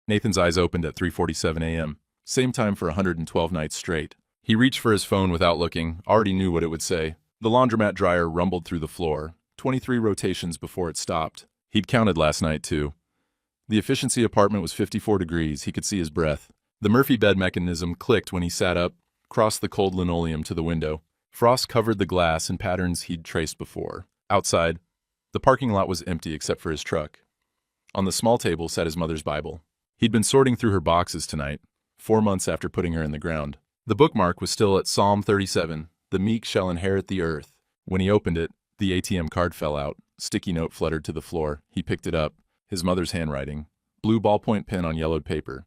Nathan's eyes opened at 3:47 a.m., same time for 112 nights straight. He reached for his phone without looking, already knew what it would say. The laundromat dryer rumbled through the floor, 23 rotations before it stopped. He'd counted last night, too. The efficiency apartment was 54 degrees, he could see his breath. The Murphy bed mechanism clicked when he sat up, crossed the cold linoleum to the window. Frost covered the glass in patterns he'd traced before. Outside, the parking lot was empty except for his truck. On the small table sat his mother's Bible. He'd been sorting through her boxes tonight, 4 months after putting her in the ground. The bookmark was still at Psalm 37, "The meek shall inherit the earth." When he opened it, the ATM card fell out. Sticky note fluttered to the floor. He picked it up. His mother's handwriting. Blue ballpoint pen on yellowed paper.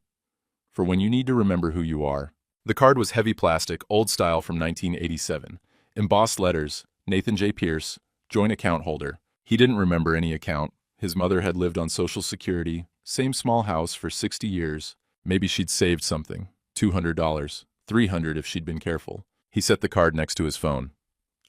"For when you need to remember who you are." The card was heavy plastic, old style from 1987. Embossed letters, Nathan J. Pierce, joint account holder. He didn't remember any account. His mother had lived on Social Security, same small house for 60 years. Maybe she'd saved something. $200, $300 if she'd been careful. He set the card next to his phone.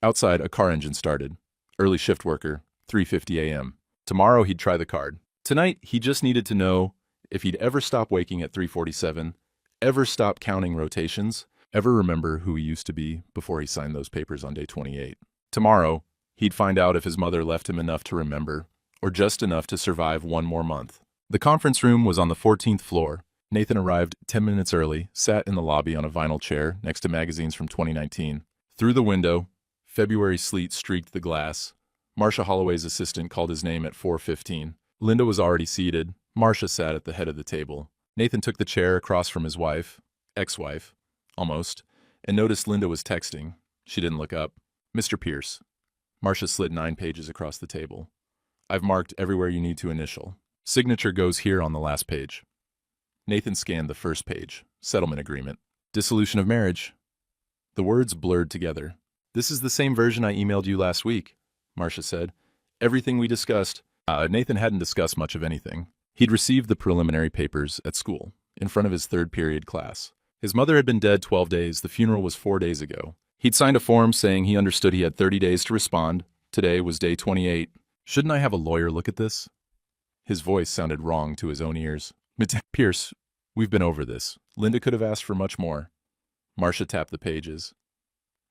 Outside, a car engine started. Early shift worker, 3:50 a.m. Tomorrow he'd try the card. Tonight, he just needed to know if he'd ever stop waking at 3:47, ever stop counting rotations, ever remember who he used to be before he signed those papers on day 28. Tomorrow, he'd find out if his mother left him enough to remember, or just enough to survive one more month. The conference room was on the 14th floor. Nathan arrived 10 minutes early, sat in the lobby on a vinyl chair next to magazines from 2019. Through the window, February sleet streaked the glass. Marcia Holloway's assistant called his name at 4:15. Linda was already seated. Marcia sat at the head of the table. Nathan took the chair across from his wife, ex-wife, almost, and noticed Linda was texting. She didn't look up. "Mr. Pierce." Marcia slid 9 pages across the table. "I've marked everywhere you need to initial. Signature goes here on the last page." Nathan scanned the first page. Settlement agreement. Dissolution of marriage. The words blurred together. "This is the same version I emailed you last week," Marcia said. "Everything we discussed." Nathan hadn't discussed much of anything. He'd received the preliminary papers at school, in front of his third period class. His mother had been dead 12 days. The funeral was 4 days ago. He'd signed a form saying he understood he had 30 days to respond. Today was day 28. "Shouldn't I have a lawyer look at this?" His voice sounded wrong to his own ears. "Mr. Pierce, we've been over this. Linda could have asked for much more." Marcia tapped the pages.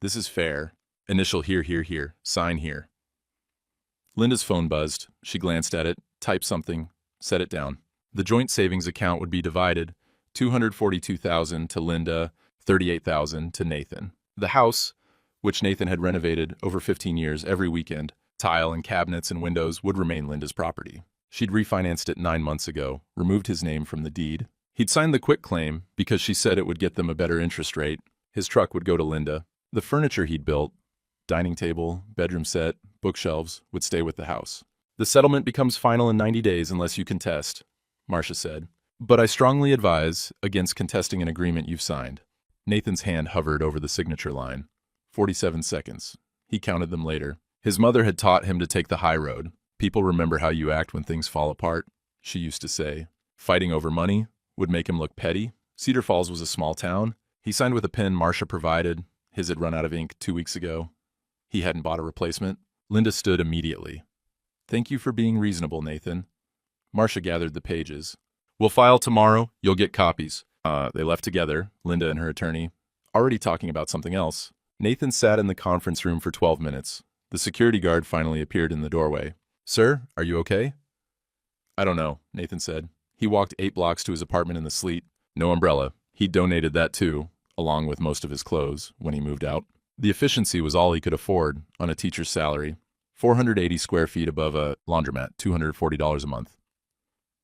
"This is fair. Initial here, here, here. Sign here." Linda's phone buzzed. She glanced at it, typed something, set it down. The joint savings account would be divided, $242,000 to Linda, $38,000 to Nathan. The house, which Nathan had renovated over 15 years every weekend, tile and cabinets and windows, would remain Linda's property. She'd refinanced it 9 months ago, removed his name from the deed. He'd signed the quitclaim because she said it would get them a better interest rate. His truck would go to Linda. The furniture he'd built, dining table, bedroom set, bookshelves, would stay with the house. "The settlement becomes final in 90 days unless you contest," Marcia said. "But I strongly advise against contesting an agreement you've signed." Nathan's hand hovered over the signature line. 47 seconds. He counted them later. His mother had taught him to take the high road. "People remember how you act when things fall apart," she used to say. Fighting over money would make him look petty. Cedar Falls was a small town. He signed with a pen Marcia provided. His had run out of ink 2 weeks ago. He hadn't bought a replacement. Linda stood immediately. "Thank you for being reasonable, Nathan." Marcia gathered the pages. "We'll file tomorrow. You'll get copies." They left together, Linda and her attorney, already talking about something else. Nathan sat in the conference room for 12 minutes. The security guard finally appeared in the doorway. "Sir, are you okay?" "I don't know," Nathan said. He walked 8 blocks to his apartment in the sleet. No umbrella. He donated that too, along with most of his clothes, when he moved out. The efficiency was all he could afford on a teacher's salary. 480 square feet above a laundromat, $240 a month.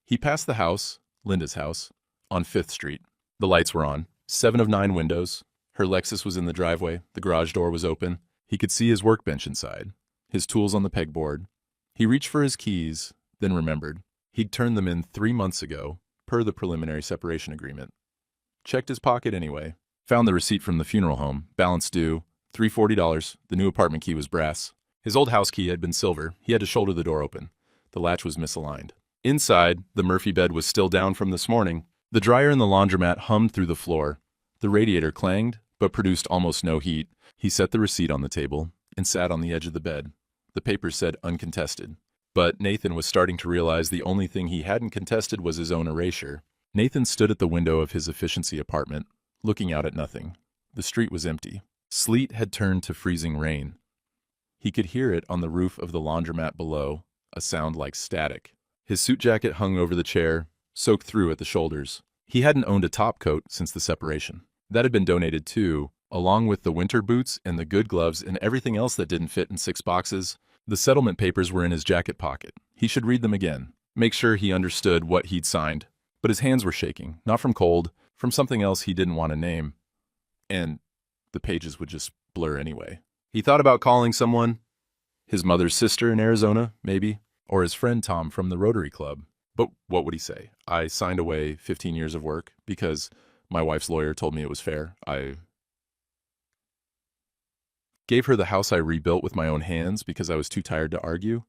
He passed the house, Linda's house, on 5th Street. The lights were on. 7 of 9 windows. Her Lexus was in the driveway. The garage door was open. He could see his workbench inside, his tools on the pegboard. He reached for his keys, then remembered. He'd turned them in 3 months ago, per the preliminary separation agreement. Checked his pocket anyway. Found the receipt from the funeral home. Balance due, $340. The new apartment key was brass. His old house key had been silver. He had to shoulder the door open. The latch was misaligned. Inside, the Murphy bed was still down from this morning. The dryer in the laundromat hummed through the floor. The radiator clanged, but produced almost no heat. He set the receipt on the table and sat on the edge of the bed. The papers said uncontested. But Nathan was starting to realize the only thing he hadn't contested was his own erasure. Nathan stood at the window of his efficiency apartment, looking out at nothing. The street was empty. Sleet had turned to freezing rain. He could hear it on the roof of the laundromat below, a sound like static. His suit jacket hung over the chair, soaked through at the shoulders. He hadn't owned a top coat since the separation. That had been donated too, along with the winter boots and the good gloves and everything else that didn't fit in 6 boxes. The settlement papers were in his jacket pocket. He should read them again, make sure he understood what he'd signed. But his hands were shaking, not from cold, from something else he didn't want to name. And the pages would just blur anyway. He thought about calling someone. His mother's sister in Arizona, maybe, or his friend Tom from the Rotary Club. But what would he say? I signed away 15 years of work because my wife's lawyer told me it was fair. I gave her the house I rebuilt with my own hands because I was too tired to argue.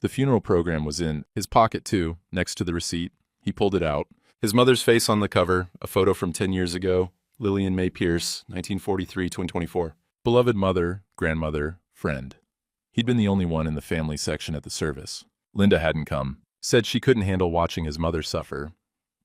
The funeral program was in his pocket too, next to the receipt. He pulled it out. His mother's face on the cover, a photo from 10 years ago, Lillian May Pierce, 1943-2024. Beloved mother, grandmother, friend. He'd been the only one in the family section at the service. Linda hadn't come. Said she couldn't handle watching his mother suffer,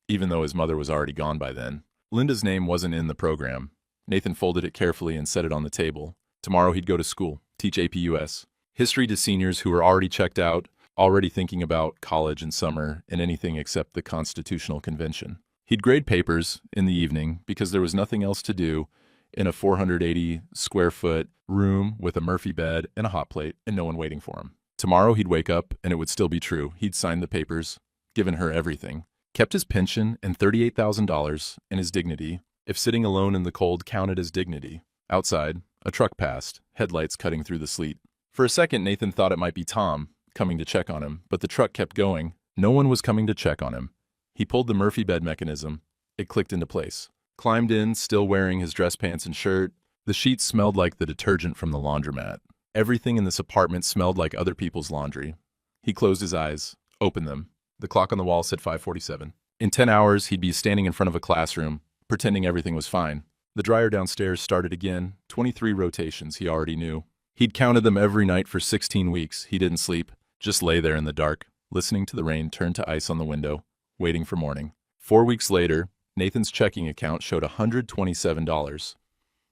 even though his mother was already gone by then. Linda's name wasn't in the program. Nathan folded it carefully and set it on the table. Tomorrow he'd go to school, teach APUS. History to seniors who were already checked out, already thinking about college and summer and anything except the Constitutional Convention. He'd grade papers in the evening because there was nothing else to do in a 480-square-foot room with a Murphy bed and a hot plate and no one waiting for him. Tomorrow he'd wake up and it would still be true. He'd signed the papers, given her everything, kept his pension and $38,000 and his dignity, if sitting alone in the cold counted as dignity. Outside, a truck passed, headlights cutting through the sleet. For a second, Nathan thought it might be Tom coming to check on him, but the truck kept going. No one was coming to check on him. He pulled the Murphy bed mechanism. It clicked into place. Climbed in, still wearing his dress pants and shirt. The sheets smelled like the detergent from the laundromat. Everything in this apartment smelled like other people's laundry. He closed his eyes, opened them. The clock on the wall said 5:47. In 10 hours, he'd be standing in front of a classroom, pretending everything was fine. The dryer downstairs started again, 23 rotations he already knew. He'd counted them every night for 16 weeks. He didn't sleep, just lay there in the dark, listening to the rain turn to ice on the window, waiting for morning. 4 weeks later, Nathan's checking account showed $127.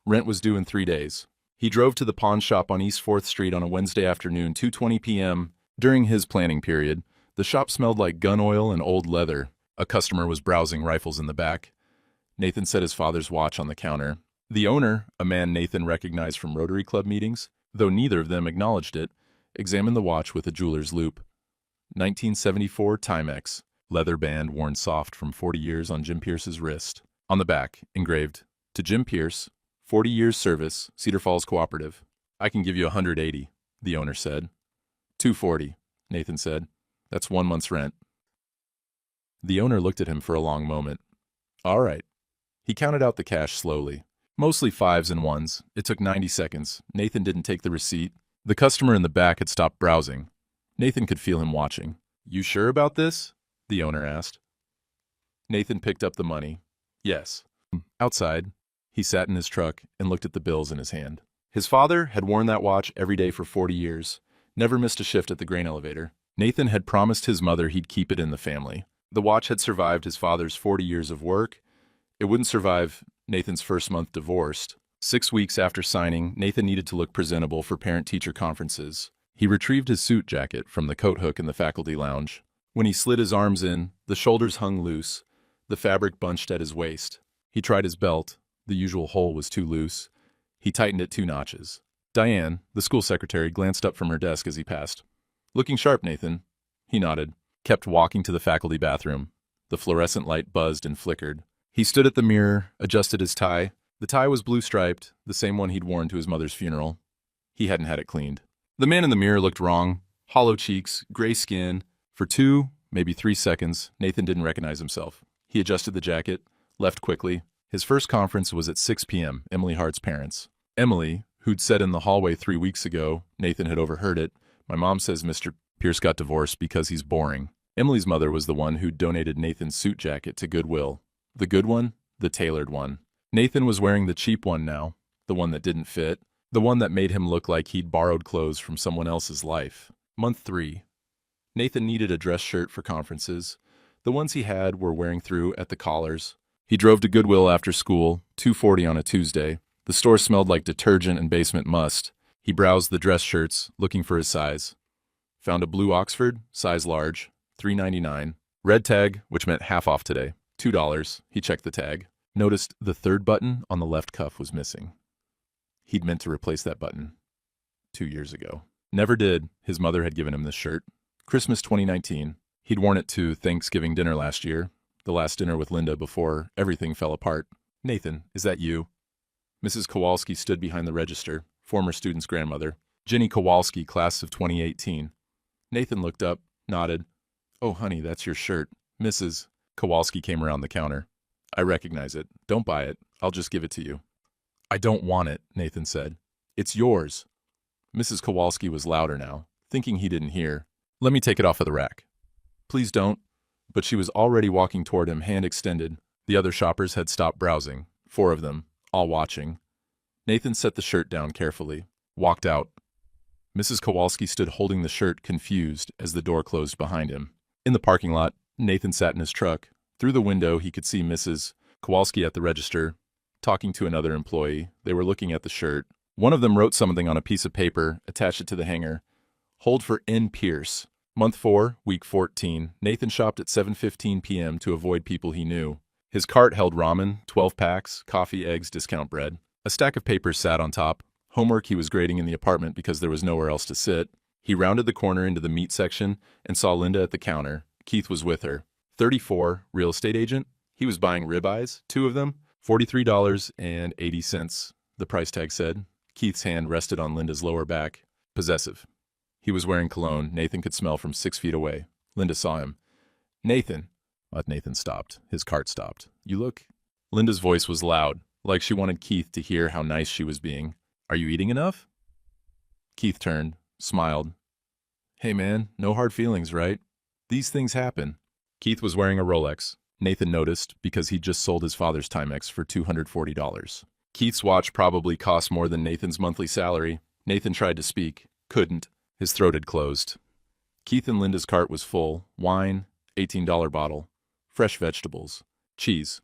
Rent was due in 3 days. He drove to the pawn shop on East 4th Street on a Wednesday afternoon, 2:20 p.m. During his planning period, the shop smelled like gun oil and old leather. A customer was browsing rifles in the back. Nathan set his father's watch on the counter. The owner, a man Nathan recognized from Rotary Club meetings, though neither of them acknowledged it, examined the watch with a jeweler's loupe. 1974 Timex, leather band worn soft from 40 years on Jim Pierce's wrist. On the back, engraved, "To Jim Pierce, 40 years service, Cedar Falls Cooperative." "I can give you 180, the owner said. 240, Nathan said. "That's 1 month's rent." The owner looked at him for a long moment. "All right." He counted out the cash slowly. Mostly 5s and 1s. It took 90 seconds. Nathan didn't take the receipt. The customer in the back had stopped browsing. Nathan could feel him watching. "You sure about this?" the owner asked. Nathan picked up the money. "Yes." Outside, he sat in his truck and looked at the bills in his hand. His father had worn that watch every day for 40 years, never missed a shift at the grain elevator. Nathan had promised his mother he'd keep it in the family. The watch had survived his father's 40 years of work. It wouldn't survive Nathan's first month divorced. 6 weeks after signing, Nathan needed to look presentable for parent-teacher conferences. He retrieved his suit jacket from the coat hook in the faculty lounge. When he slid his arms in, the shoulders hung loose, the fabric bunched at his waist. He tried his belt. The usual hole was too loose. He tightened it 2 notches. Diane, the school secretary, glanced up from her desk as he passed. "Looking sharp, Nathan." He nodded, kept walking to the faculty bathroom. The fluorescent light buzzed and flickered. He stood at the mirror, adjusted his tie. The tie was blue-striped, the same one he'd worn to his mother's funeral. He hadn't had it cleaned. The man in the mirror looked wrong. Hollow cheeks, gray skin. For 2, maybe 3 seconds, Nathan didn't recognize himself. He adjusted the jacket, left quickly. His first conference was at 6 p.m., Emily Hart's parents. Emily, who'd said in the hallway 3 weeks ago, Nathan had overheard it, "My mom says Mr. Pierce got divorced because he's boring." Emily's mother was the one who'd donated Nathan's suit jacket to Goodwill. The good one, the tailored one. Nathan was wearing the cheap one now, the one that didn't fit, the one that made him look like he'd borrowed clothes from someone else's life. Month 3. Nathan needed a dress shirt for conferences. The ones he had were wearing through at the collars. He drove to Goodwill after school, 2:40 on a Tuesday. The store smelled like detergent and basement must. He browsed the dress shirts, looking for his size. Found a blue Oxford, size large, $3.99. Red tag, which meant half off today, $2. He checked the tag. Noticed the third button on the left cuff was missing. He'd meant to replace that button 2 years ago. Never did. His mother had given him this shirt. Christmas 2019. He'd worn it to Thanksgiving dinner last year, the last dinner with Linda before everything fell apart. Nathan, is that you? Mrs. Kowalski stood behind the register, former student's grandmother. Jenny Kowalski, class of 2018. Nathan looked up, nodded. Oh, honey, that's your shirt. Mrs. Kowalski came around the counter. I recognize it. Don't buy it. I'll just give it to you. I don't want it, Nathan said. It's yours. Mrs. Kowalski was louder now, thinking he didn't hear. Let me take it off of the rack. Please don't. But she was already walking toward him, hand extended. The other shoppers had stopped browsing, 4 of them, all watching. Nathan set the shirt down carefully, walked out. Mrs. Kowalski stood holding the shirt, confused, as the door closed behind him. In the parking lot, Nathan sat in his truck. Through the window, he could see Mrs. Kowalski at the register, talking to another employee. They were looking at the shirt. One of them wrote something on a piece of paper, attached it to the hanger. Hold for N. Pierce. Month 4, week 14. Nathan shopped at 7:15 p.m. to avoid people he knew. His cart held ramen, 12 packs, coffee, eggs, discount bread. A stack of papers sat on top. Homework he was grading in the apartment because there was nowhere else to sit. He rounded the corner into the meat section and saw Linda at the counter. Keith was with her. 34, real estate agent. He was buying ribeyes, 2 of them, $43.80, the price tag said. Keith's hand rested on Linda's lower back. Possessive. He was wearing cologne Nathan could smell from 6 feet away. Linda saw him. Nathan. But Nathan stopped. His cart stopped. You look... Linda's voice was loud, like she wanted Keith to hear how nice she was being. Are you eating enough? Keith turned, smiled. Hey man, no hard feelings, right? These things happen. Keith was wearing a Rolex. Nathan noticed because he'd just sold his father's Timex for $240. Keith's watch probably cost more than Nathan's monthly salary. Nathan tried to speak. Couldn't. His throat had closed. Keith and Linda's cart was full. Wine, $18 bottle, fresh vegetables, cheese,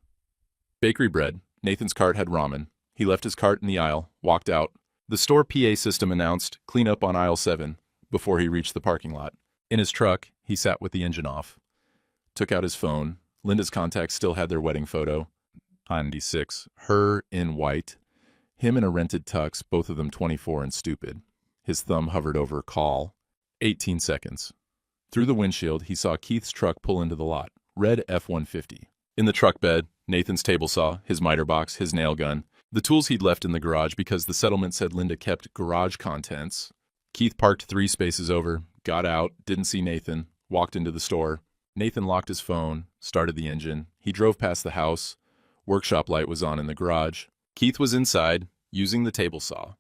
bakery bread. Nathan's cart had ramen. He left his cart in the aisle, walked out. The store PA system announced, clean up on aisle 7, before he reached the parking lot. In his truck, he sat with the engine off. Took out his phone. Linda's contacts still had their wedding photo. 96. Her in white. Him in a rented tux, both of them 24 and stupid. His thumb hovered over call. 18 seconds. Through the windshield, he saw Keith's truck pull into the lot. Red F-150. In the truck bed, Nathan's table saw, his miter box, his nail gun. The tools he'd left in the garage because the settlement said Linda kept garage contents. Keith parked 3 spaces over, got out, didn't see Nathan, walked into the store. Nathan locked his phone, started the engine. He drove past the house. Workshop light was on in the garage. Keith was inside, using the table saw.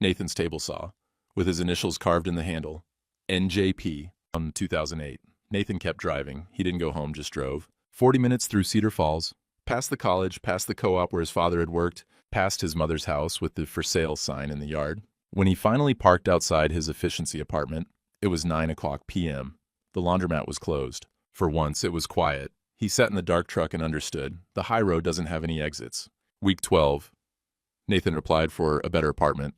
Nathan's table saw, with his initials carved in the handle. NJP, on 2008. Nathan kept driving. He didn't go home, just drove. 40 minutes through Cedar Falls, past the college, past the co-op where his father had worked, past his mother's house with the for sale sign in the yard. When he finally parked outside his efficiency apartment, it was 9:00 p.m. The laundromat was closed. For once, it was quiet. He sat in the dark truck and understood. The high road doesn't have any exits. Week 12. Nathan applied for a better apartment.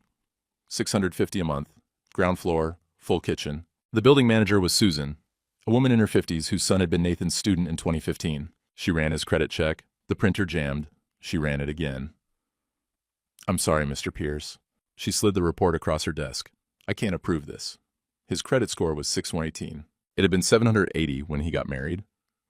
$650 a month. Ground floor, full kitchen. The building manager was Susan, a woman in her 50s whose son had been Nathan's student in 2015. She ran his credit check. The printer jammed. She ran it again. I'm sorry, Mr. Pierce. She slid the report across her desk. I can't approve this. His credit score was 618. It had been 780 when he got married.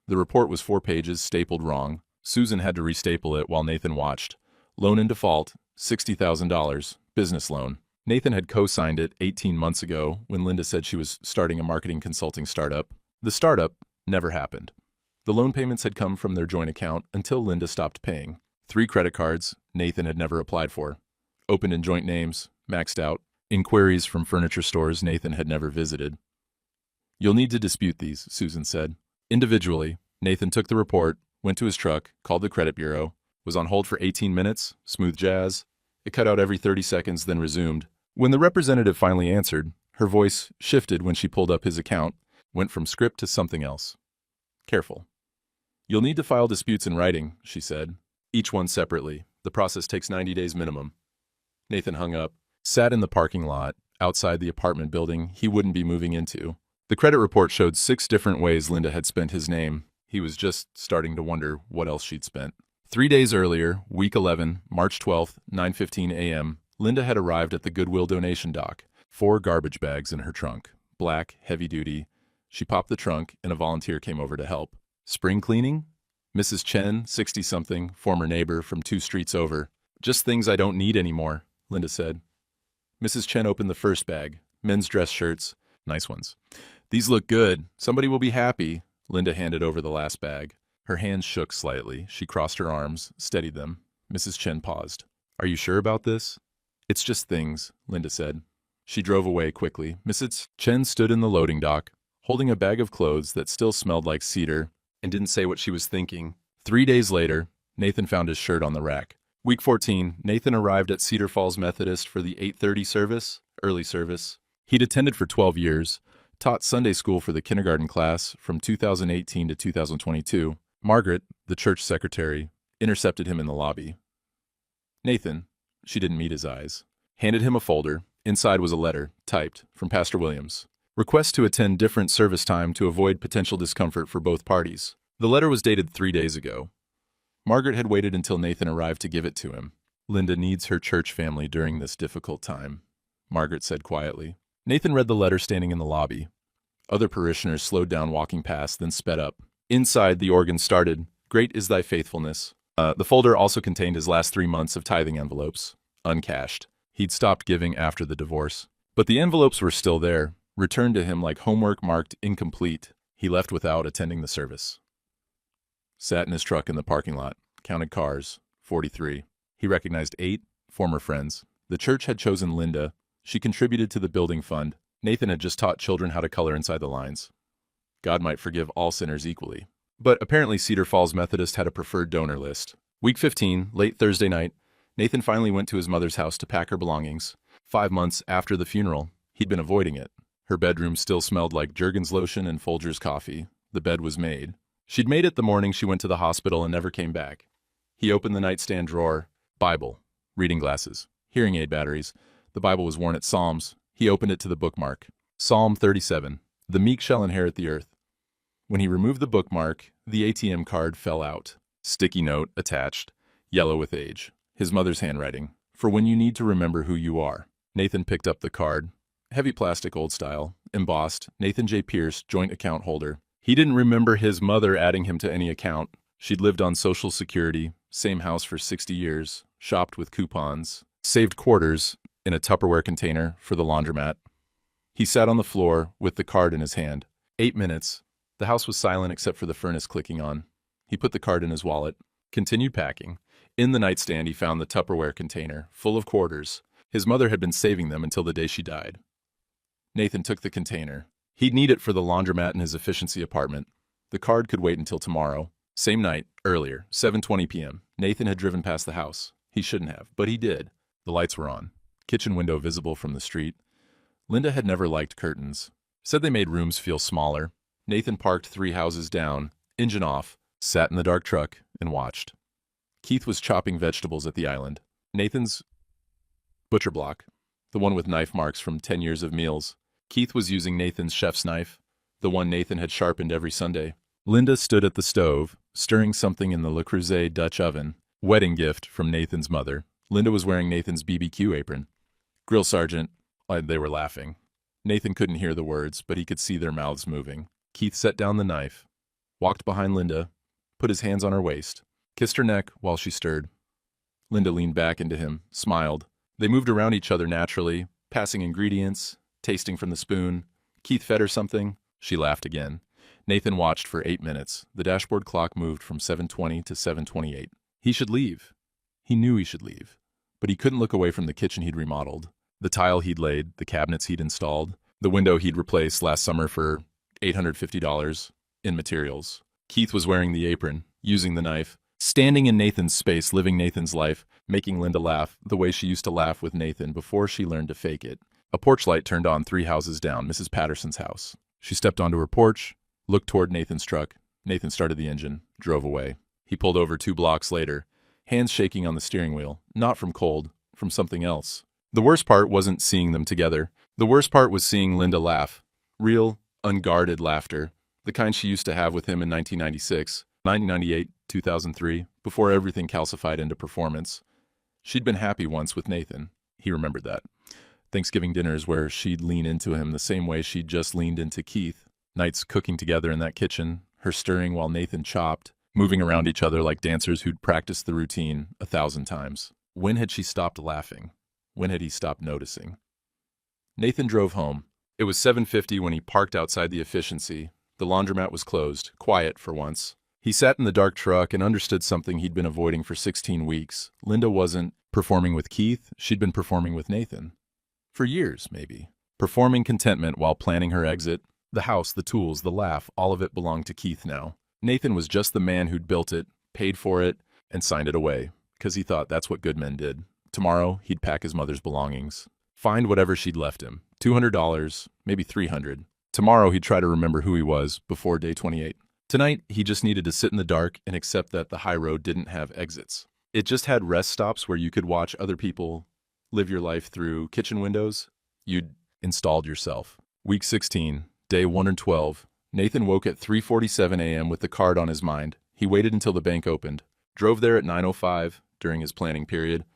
The report was 4 pages, stapled wrong. Susan had to restaple it while Nathan watched. Loan in default, $60,000, business loan. Nathan had co-signed it 18 months ago when Linda said she was starting a marketing consulting startup. The startup never happened. The loan payments had come from their joint account until Linda stopped paying. 3 credit cards Nathan had never applied for. Opened in joint names, maxed out. Inquiries from furniture stores Nathan had never visited. You'll need to dispute these, Susan said. Individually, Nathan took the report, went to his truck, called the credit bureau, was on hold for 18 minutes, smooth jazz. It cut out every 30 seconds, then resumed. When the representative finally answered, her voice shifted when she pulled up his account, went from script to something else. Careful. You'll need to file disputes in writing, she said. Each one separately. The process takes 90 days minimum. Nathan hung up, sat in the parking lot, outside the apartment building he wouldn't be moving into. The credit report showed 6 different ways Linda had spent his name. He was just starting to wonder what else she'd spent. 3 days earlier, week 11, March 12th, 9:15 a.m., Linda had arrived at the Goodwill donation dock. 4 garbage bags in her trunk. Black, heavy-duty. She popped the trunk, and a volunteer came over to help. Spring cleaning? Mrs. Chen, 60-something, former neighbor from 2 streets over. Just things I don't need anymore, Linda said. Mrs. Chen opened the first bag. Men's dress shirts. Nice ones. These look good. Somebody will be happy. Linda handed over the last bag. Her hands shook slightly. She crossed her arms, steadied them. Mrs. Chen paused. Are you sure about this? It's just things, Linda said. She drove away quickly. Mrs. Chen stood in the loading dock, holding a bag of clothes that still smelled like cedar, and didn't say what she was thinking. 3 days later, Nathan found his shirt on the rack. Week 14, Nathan arrived at Cedar Falls Methodist for the 8:30 service, early service. He'd attended for 12 years, taught Sunday school for the kindergarten class from 2018 to 2022. Margaret, the church secretary, intercepted him in the lobby. Nathan, she didn't meet his eyes, handed him a folder. Inside was a letter, typed, from Pastor Williams. Request to attend different service time to avoid potential discomfort for both parties. The letter was dated 3 days ago. Margaret had waited until Nathan arrived to give it to him. Linda needs her church family during this difficult time, Margaret said quietly. Nathan read the letter standing in the lobby. Other parishioners slowed down walking past, then sped up. Inside, the organ started, Great is thy faithfulness. The folder also contained his last 3 months of tithing envelopes, uncashed. He'd stopped giving after the divorce. But the envelopes were still there, returned to him like homework marked incomplete. He left without attending the service. Sat in his truck in the parking lot, counted cars, 43. He recognized 8 former friends. The church had chosen Linda. She contributed to the building fund. Nathan had just taught children how to color inside the lines. God might forgive all sinners equally. But apparently Cedar Falls Methodist had a preferred donor list. Week 15, late Thursday night, Nathan finally went to his mother's house to pack her belongings. 5 months after the funeral, he'd been avoiding it. Her bedroom still smelled like Jergens lotion and Folgers coffee. The bed was made. She'd made it the morning she went to the hospital and never came back. He opened the nightstand drawer. Bible. Reading glasses. Hearing aid batteries. The Bible was worn at Psalms. He opened it to the bookmark. Psalm 37. The meek shall inherit the earth. When he removed the bookmark, the ATM card fell out. Sticky note attached. Yellow with age. His mother's handwriting. For when you need to remember who you are. Nathan picked up the card. Heavy plastic, old style. Embossed. Nathan J. Pierce, joint account holder. He didn't remember his mother adding him to any account. She'd lived on Social Security, same house for 60 years, shopped with coupons, saved quarters in a Tupperware container for the laundromat. He sat on the floor with the card in his hand. 8 minutes. The house was silent except for the furnace clicking on. He put the card in his wallet, continued packing. In the nightstand, he found the Tupperware container, full of quarters. His mother had been saving them until the day she died. Nathan took the container. He'd need it for the laundromat in his efficiency apartment. The card could wait until tomorrow. Same night, earlier, 7:20 p.m. Nathan had driven past the house. He shouldn't have, but he did. The lights were on. Kitchen window visible from the street. Linda had never liked curtains. Said they made rooms feel smaller. Nathan parked 3 houses down, engine off, sat in the dark truck, and watched. Keith was chopping vegetables at the island. Nathan's butcher block, the one with knife marks from 10 years of meals. Keith was using Nathan's chef's knife, the one Nathan had sharpened every Sunday. Linda stood at the stove, stirring something in the Le Creuset Dutch oven, wedding gift from Nathan's mother. Linda was wearing Nathan's BBQ apron. Grill sergeant, they were laughing. Nathan couldn't hear the words, but he could see their mouths moving. Keith set down the knife, walked behind Linda, put his hands on her waist, kissed her neck while she stirred. Linda leaned back into him, smiled. They moved around each other naturally, passing ingredients, tasting from the spoon. Keith fed her something. She laughed again. Nathan watched for 8 minutes. The dashboard clock moved from 7:20 to 7:28. He should leave. He knew he should leave. But he couldn't look away from the kitchen he'd remodeled, the tile he'd laid, the cabinets he'd installed, the window he'd replaced last summer for $850 in materials. Keith was wearing the apron, using the knife, standing in Nathan's space, living Nathan's life, making Linda laugh the way she used to laugh with Nathan before she learned to fake it. A porch light turned on 3 houses down, Mrs. Patterson's house. She stepped onto her porch, looked toward Nathan's truck. Nathan started the engine, drove away. He pulled over 2 blocks later, hands shaking on the steering wheel, not from cold, from something else. The worst part wasn't seeing them together. The worst part was seeing Linda laugh. Real, unguarded laughter, the kind she used to have with him in 1996, 1998, 2003, before everything calcified into performance. She'd been happy once with Nathan. He remembered that. Thanksgiving dinners where she'd lean into him the same way she'd just leaned into Keith. Nights cooking together in that kitchen, her stirring while Nathan chopped, moving around each other like dancers who'd practiced the routine 1,000 times. When had she stopped laughing? When had he stopped noticing? Nathan drove home. It was 7:50 when he parked outside the Efficiency. The laundromat was closed, quiet for once. He sat in the dark truck and understood something he'd been avoiding for 16 weeks. Linda wasn't performing with Keith, she'd been performing with Nathan. For years, maybe. Performing contentment while planning her exit. The house, the tools, the laugh, all of it belonged to Keith now. Nathan was just the man who'd built it, paid for it, and signed it away, because he thought that's what good men did. Tomorrow, he'd pack his mother's belongings. Find whatever she'd left him. $200, maybe $300. Tomorrow, he'd try to remember who he was before day 28. Tonight, he just needed to sit in the dark and accept that the high road didn't have exits. It just had rest stops where you could watch other people live your life through kitchen windows. You'd installed yourself. Week 16, day 112. Nathan woke at 3:47 a.m. with the card on his mind. He waited until the bank opened. Drove there at 9:05 during his planning period.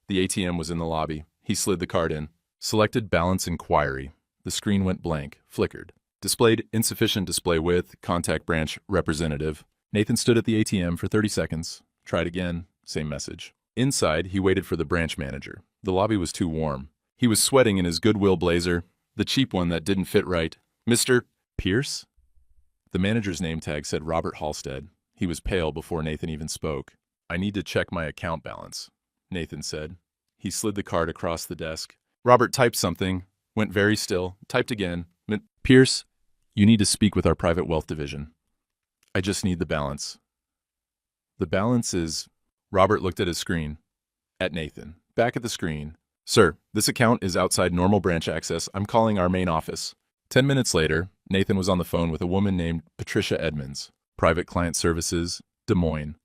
The ATM was in the lobby. He slid the card in. Selected balance inquiry. The screen went blank, flickered. Displayed insufficient display width, contact branch representative. Nathan stood at the ATM for 30 seconds. Tried again, same message. Inside, he waited for the branch manager. The lobby was too warm. He was sweating in his Goodwill blazer, the cheap one that didn't fit right. Mr. Pierce? The manager's name tag said Robert Halstead. He was pale before Nathan even spoke. I need to check my account balance, Nathan said. He slid the card across the desk. Robert typed something, went very still, typed again. Pierce, you need to speak with our private wealth division. I just need the balance. The balance is... Robert looked at his screen. At Nathan. Back at the screen. Sir, this account is outside normal branch access. I'm calling our main office. 10 minutes later, Nathan was on the phone with a woman named Patricia Edmonds, Private Client Services, Des Moines.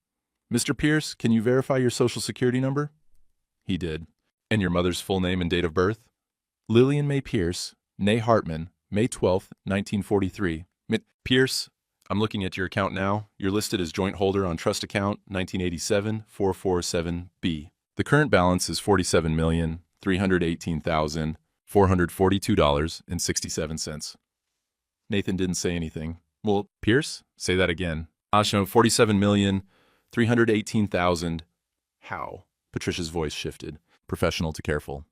Mr. Pierce, can you verify your social security number? He did. And your mother's full name and date of birth? Lillian May Pierce, née Hartman, May 12th, 1943. Pierce, I'm looking at your account now. You're listed as joint holder on trust account 1987-447B. The current balance is $47,318,442.67. Nathan didn't say anything. Well, Pierce, say that again. Ashno, $47,318,000. How? Patricia's voice shifted, professional to careful.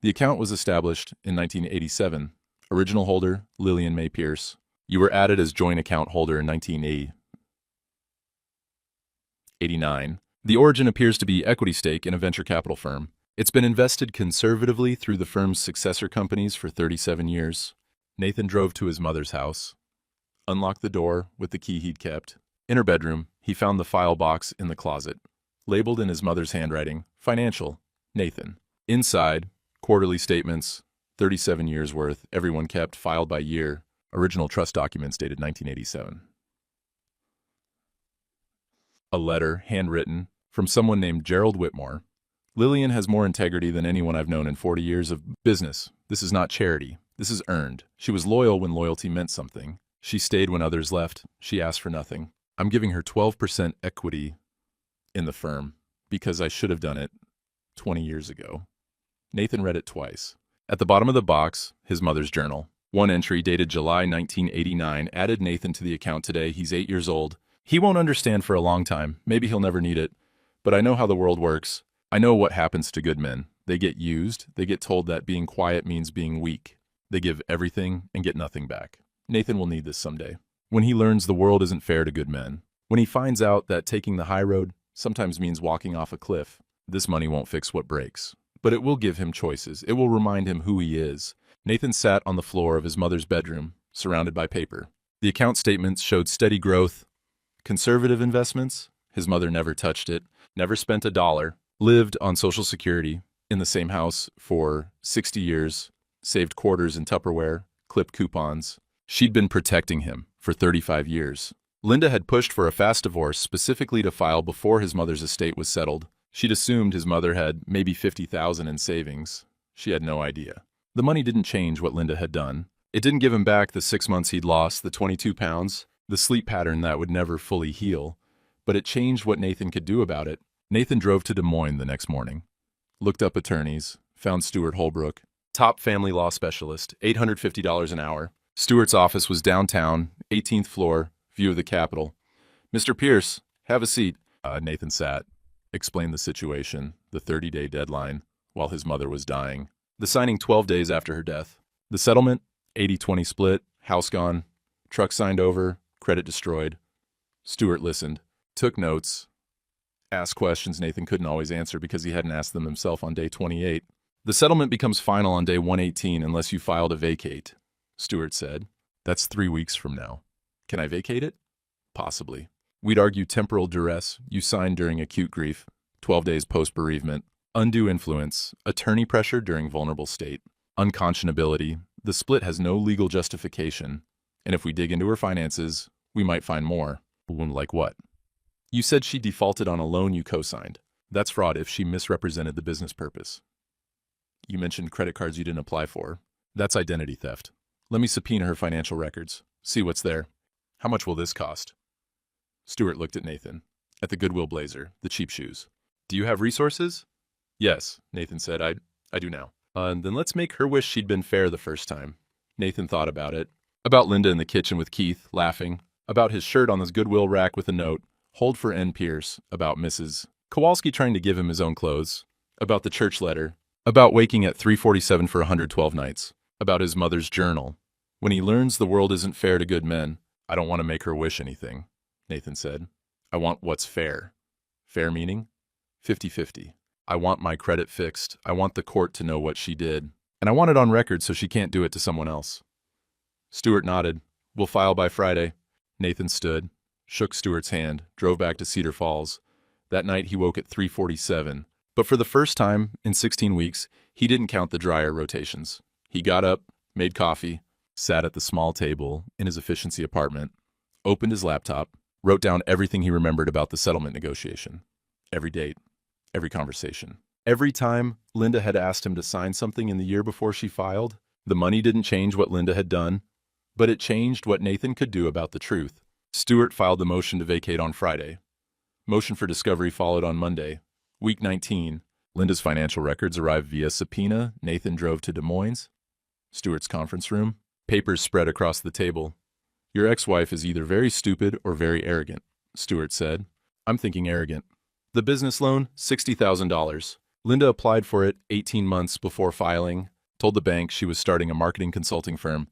The account was established in 1987. Original holder, Lillian May Pierce. You were added as joint account holder in 1989. The origin appears to be equity stake in a venture capital firm. It's been invested conservatively through the firm's successor companies for 37 years. Nathan drove to his mother's house, unlocked the door with the key he'd kept. In her bedroom, he found the file box in the closet, labeled in his mother's handwriting, Financial, Nathan. Inside, quarterly statements, 37 years worth, everyone kept, filed by year. Original trust documents dated 1987. A letter, handwritten, from someone named Gerald Whitmore. Lillian has more integrity than anyone I've known in 40 years of business. This is not charity. This is earned. She was loyal when loyalty meant something. She stayed when others left. She asked for nothing. I'm giving her 12% equity in the firm because I should have done it 20 years ago. Nathan read it twice. At the bottom of the box, his mother's journal. One entry dated July 1989 added Nathan to the account today. He's 8 years old. He won't understand for a long time. Maybe he'll never need it. But I know how the world works. I know what happens to good men. They get used. They get told that being quiet means being weak. They give everything and get nothing back. Nathan will need this someday. When he learns the world isn't fair to good men. When he finds out that taking the high road sometimes means walking off a cliff. This money won't fix what breaks. But it will give him choices. It will remind him who he is. Nathan sat on the floor of his mother's bedroom, surrounded by paper. The account statements showed steady growth. Conservative investments, his mother never touched it, never spent a dollar, lived on Social Security, in the same house for 60 years, saved quarters in Tupperware, clipped coupons. She'd been protecting him for 35 years. Linda had pushed for a fast divorce specifically to file before his mother's estate was settled. She'd assumed his mother had maybe $50,000 in savings. She had no idea. The money didn't change what Linda had done. It didn't give him back the 6 months he'd lost, the 22 pounds, the sleep pattern that would never fully heal, but it changed what Nathan could do about it. Nathan drove to Des Moines the next morning, looked up attorneys, found Stuart Holbrook, top family law specialist, $850 an hour. Stuart's office was downtown, 18th floor, view of the Capitol. "Mr. Pierce, have a seat." Nathan sat, explained the situation, the 30-day deadline, while his mother was dying. The signing 12 days after her death. The settlement, 80-20 split, house gone, truck signed over, credit destroyed. Stuart listened, took notes, asked questions Nathan couldn't always answer because he hadn't asked them himself on day 28. "The settlement becomes final on day 118 unless you file to vacate," Stuart said. "That's 3 weeks from now. Can I vacate it?" "Possibly. We'd argue temporal duress, you signed during acute grief, 12 days post-bereavement, undue influence, attorney pressure during vulnerable state, unconscionability. The split has no legal justification, and if we dig into her finances, we might find more." "Like what?" "You said she defaulted on a loan you co-signed. That's fraud if she misrepresented the business purpose. You mentioned credit cards you didn't apply for. That's identity theft. Let me subpoena her financial records, see what's there. How much will this cost?" Stuart looked at Nathan, at the Goodwill blazer, the cheap shoes. "Do you have resources?" "Yes," Nathan said. I do now." Then let's make her wish she'd been fair the first time." Nathan thought about it. About Linda in the kitchen with Keith, laughing. About his shirt on this Goodwill rack with a note, "Hold for N. Pierce." About Mrs. Kowalski trying to give him his own clothes. About the church letter. About waking at 3:47 for 112 nights. About his mother's journal. When he learns the world isn't fair to good men. "I don't want to make her wish anything," Nathan said. "I want what's fair." Fair meaning? 50-50. "I want my credit fixed. I want the court to know what she did. And I want it on record so she can't do it to someone else." Stuart nodded. "We'll file by Friday." Nathan stood, shook Stuart's hand, drove back to Cedar Falls. That night he woke at 3:47. But for the first time in 16 weeks, he didn't count the dryer rotations. He got up, made coffee, sat at the small table in his efficiency apartment, opened his laptop, wrote down everything he remembered about the settlement negotiation. Every date, every conversation. Every time Linda had asked him to sign something in the year before she filed, the money didn't change what Linda had done, but it changed what Nathan could do about the truth. Stuart filed the motion to vacate on Friday. Motion for discovery followed on Monday. Week 19. Linda's financial records arrived via subpoena. Nathan drove to Des Moines. Stuart's conference room. Papers spread across the table. "Your ex-wife is either very stupid or very arrogant," Stuart said. "I'm thinking arrogant." The business loan, $60,000. Linda applied for it 18 months before filing, told the bank she was starting a marketing consulting firm,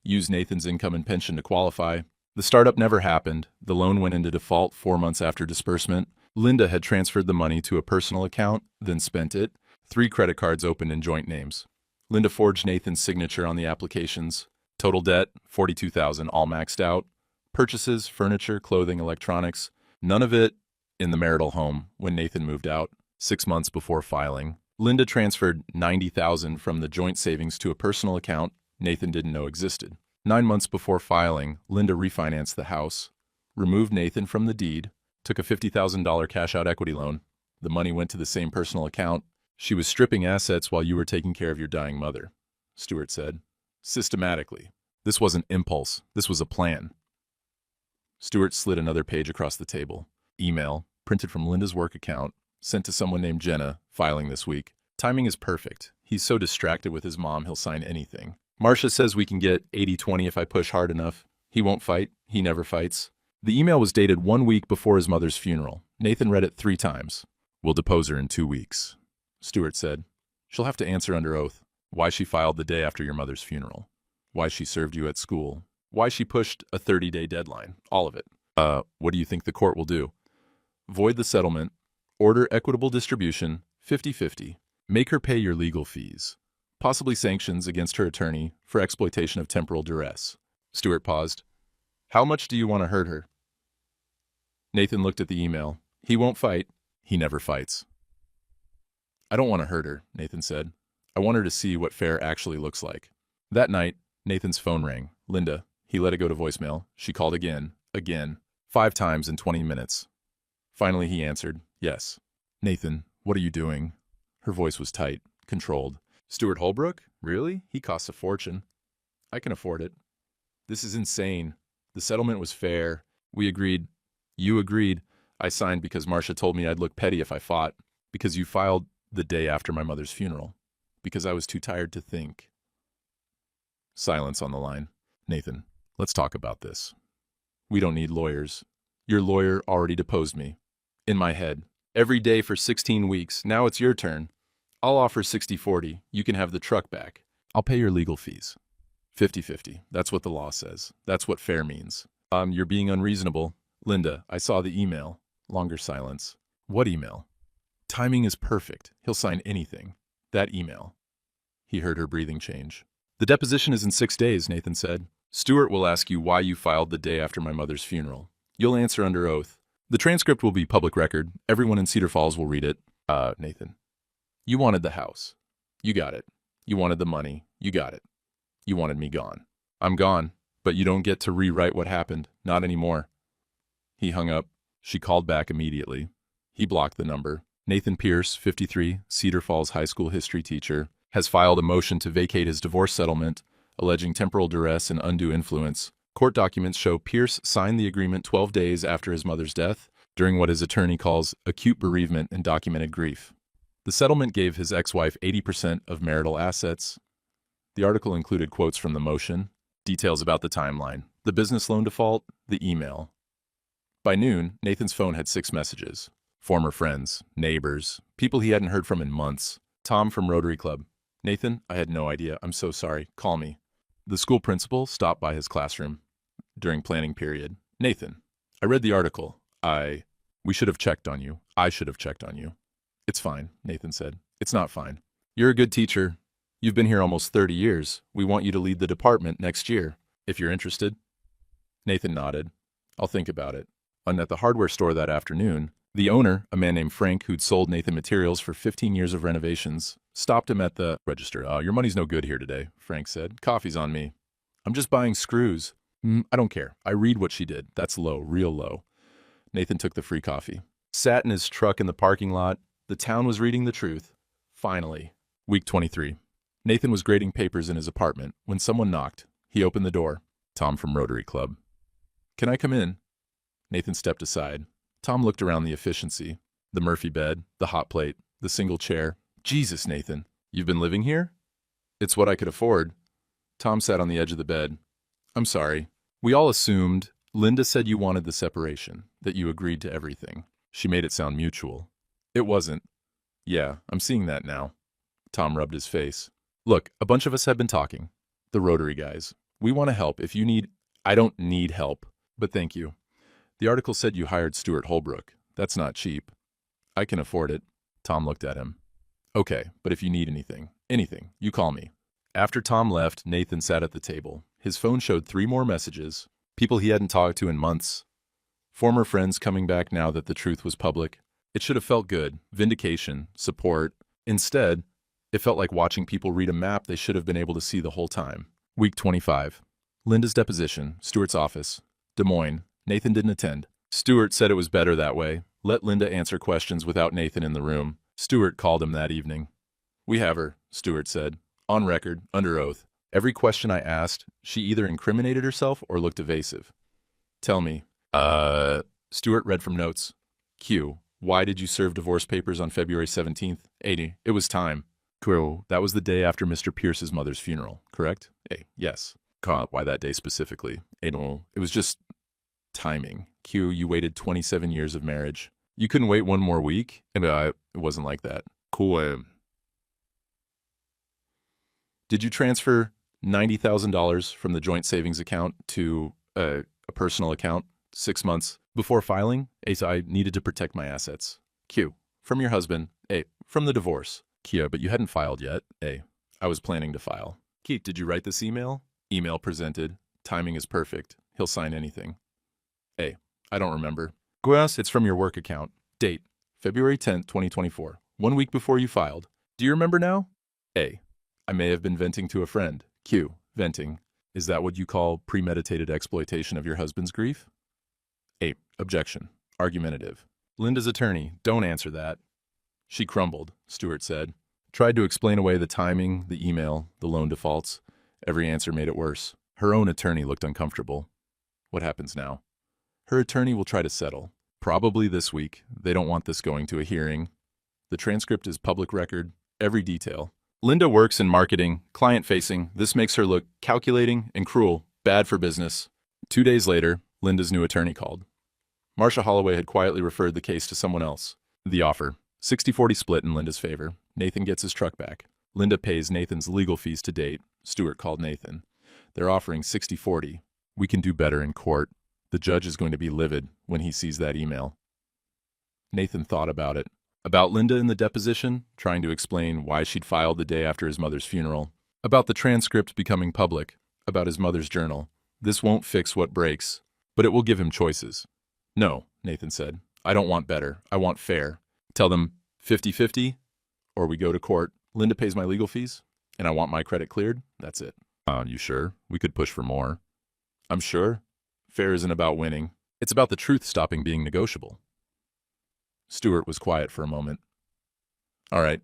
used Nathan's income and pension to qualify. The startup never happened. The loan went into default 4 months after disbursement. Linda had transferred the money to a personal account, then spent it. 3 credit cards opened in joint names. Linda forged Nathan's signature on the applications. Total debt, $42,000, all maxed out. Purchases, furniture, clothing, electronics. None of it in the marital home when Nathan moved out. 6 months before filing, Linda transferred $90,000 from the joint savings to a personal account Nathan didn't know existed. 9 months before filing, Linda refinanced the house, removed Nathan from the deed, took a $50,000 cash-out equity loan. The money went to the same personal account. "She was stripping assets while you were taking care of your dying mother," Stuart said. "Systematically. This wasn't impulse. This was a plan." Stuart slid another page across the table. Email, printed from Linda's work account, sent to someone named Jenna, filing this week. "Timing is perfect. He's so distracted with his mom he'll sign anything. Marcia says we can get 80-20 if I push hard enough. He won't fight. He never fights." The email was dated 1 week before his mother's funeral. Nathan read it 3 times. "We'll depose her in 2 weeks," Stuart said. "She'll have to answer under oath. Why she filed the day after your mother's funeral. Why she served you at school. Why she pushed a 30-day deadline. All of it. What do you think the court will do? Void the settlement. Order equitable distribution, 50-50. Make her pay your legal fees. Possibly sanctions against her attorney for exploitation of temporal duress." Stuart paused. "How much do you want to hurt her?" Nathan looked at the email. "He won't fight. He never fights." "I don't want to hurt her," Nathan said. "I want her to see what fair actually looks like." That night, Nathan's phone rang. Linda. He let it go to voicemail. She called again, Again. 5 times in 20 minutes. Finally he answered, yes. Nathan, what are you doing? Her voice was tight, controlled. Stuart Holbrook? Really? He costs a fortune. I can afford it. This is insane. The settlement was fair. We agreed. You agreed. I signed because Marcia told me I'd look petty if I fought. Because you filed the day after my mother's funeral. Because I was too tired to think. Silence on the line. Nathan, let's talk about this. We don't need lawyers. Your lawyer already deposed me. In my head. Every day for 16 weeks. Now it's your turn. I'll offer 60-40. You can have the truck back. I'll pay your legal fees. 50-50. That's what the law says. That's what fair means. You're being unreasonable. Linda, I saw the email. Longer silence. What email? Timing is perfect. He'll sign anything. That email. He heard her breathing change. The deposition is in 6 days, Nathan said. Stuart will ask you why you filed the day after my mother's funeral. You'll answer under oath. The transcript will be public record. Everyone in Cedar Falls will read it. Nathan. You wanted the house. You got it. You wanted the money. You got it. You wanted me gone. I'm gone, but you don't get to rewrite what happened. Not anymore. He hung up. She called back immediately. He blocked the number. Nathan Pierce, 53, Cedar Falls High School history teacher, has filed a motion to vacate his divorce settlement, alleging temporal duress and undue influence. Court documents show Pierce signed the agreement 12 days after his mother's death, during what his attorney calls acute bereavement and documented grief. The settlement gave his ex-wife 80% of marital assets. The article included quotes from the motion, details about the timeline, the business loan default, the email. By noon, Nathan's phone had 6 messages. Former friends, neighbors, people he hadn't heard from in months. Tom from Rotary Club. Nathan, I had no idea. I'm so sorry. Call me. The school principal stopped by his classroom during planning period. Nathan, I read the article. We should have checked on you. I should have checked on you. It's fine, Nathan said. It's not fine. You're a good teacher. You've been here almost 30 years. We want you to lead the department next year, if you're interested. Nathan nodded. I'll think about it. And at the hardware store that afternoon, the owner, a man named Frank who'd sold Nathan materials for 15 years of renovations, stopped him at the register. Your money's no good here today, Frank said. Coffee's on me. I'm just buying screws. I don't care. I read what she did. That's low, real low. Nathan took the free coffee. Sat in his truck in the parking lot. The town was reading the truth. Finally. Week 23. Nathan was grading papers in his apartment when someone knocked. He opened the door. Tom from Rotary Club. Can I come in? Nathan stepped aside. Tom looked around the efficiency. The Murphy bed, the hot plate, the single chair. Jesus, Nathan. You've been living here? It's what I could afford. Tom sat on the edge of the bed. I'm sorry. We all assumed. Linda said you wanted the separation, that you agreed to everything. She made it sound mutual. It wasn't. Yeah, I'm seeing that now. Tom rubbed his face. Look, a bunch of us have been talking. The Rotary guys. We want to help if you need. I don't need help, but thank you. The article said you hired Stuart Holbrook. That's not cheap. I can afford it. Tom looked at him. Okay, but if you need anything, you call me. After Tom left, Nathan sat at the table. His phone showed 3 more messages. People he hadn't talked to in months. Former friends coming back now that the truth was public. It should have felt good. Vindication, support. Instead, it felt like watching people read a map they should have been able to see the whole time. Week 25. Linda's deposition, Stuart's office. Des Moines. Nathan didn't attend. Stuart said it was better that way. Let Linda answer questions without Nathan in the room. Stuart called him that evening. We have her, Stuart said. On record, under oath. Every question I asked, she either incriminated herself or looked evasive. Tell me. Stuart read from notes. Q. Why did you serve divorce papers on February 17th? 80. It was time. Q. That was the day after Mr. Pierce's mother's funeral, correct? A. Yes. Why that day specifically? A. No. It was just timing. Q. You waited 27 years of marriage. You couldn't wait one more week? It wasn't like that. Cool. Did you transfer $90,000 from the joint savings account to a personal account 6 months before filing? A. I needed to protect my assets. Q. From your husband. A. From the divorce. Q. But you hadn't filed yet. A. I was planning to file. Q. Did you write this email? Email presented. Timing is perfect. He'll sign anything. A. I don't remember. Guas, it's from your work account. Date. February 10th, 2024. 1 week before you filed. Do you remember now? A. I may have been venting to a friend. Q. Venting. Is that what you call premeditated exploitation of your husband's grief? Objection. Argumentative. Linda's attorney, don't answer that. She crumbled, Stewart said. Tried to explain away the timing, the email, the loan defaults. Every answer made it worse. Her own attorney looked uncomfortable. What happens now? Her attorney will try to settle. Probably this week. They don't want this going to a hearing. The transcript is public record, every detail. Linda works in marketing, client-facing. This makes her look calculating and cruel, bad for business. 2 days later, Linda's new attorney called. Marcia Holloway had quietly referred the case to someone else. The offer, 60-40 split in Linda's favor. Nathan gets his truck back. Linda pays Nathan's legal fees to date. Stewart called Nathan. They're offering 60-40. We can do better in court. The judge is going to be livid when he sees that email. Nathan thought about it. About Linda in the deposition, trying to explain why she'd filed the day after his mother's funeral. About the transcript becoming public. About his mother's journal. This won't fix what breaks, but it will give him choices. No, Nathan said. I don't want better. I want fair. Tell them 50-50, or we go to court. Linda pays my legal fees, and I want my credit cleared. That's it. You sure? We could push for more. I'm sure. Fair isn't about winning. It's about the truth stopping being negotiable. Stewart was quiet for a moment. All right,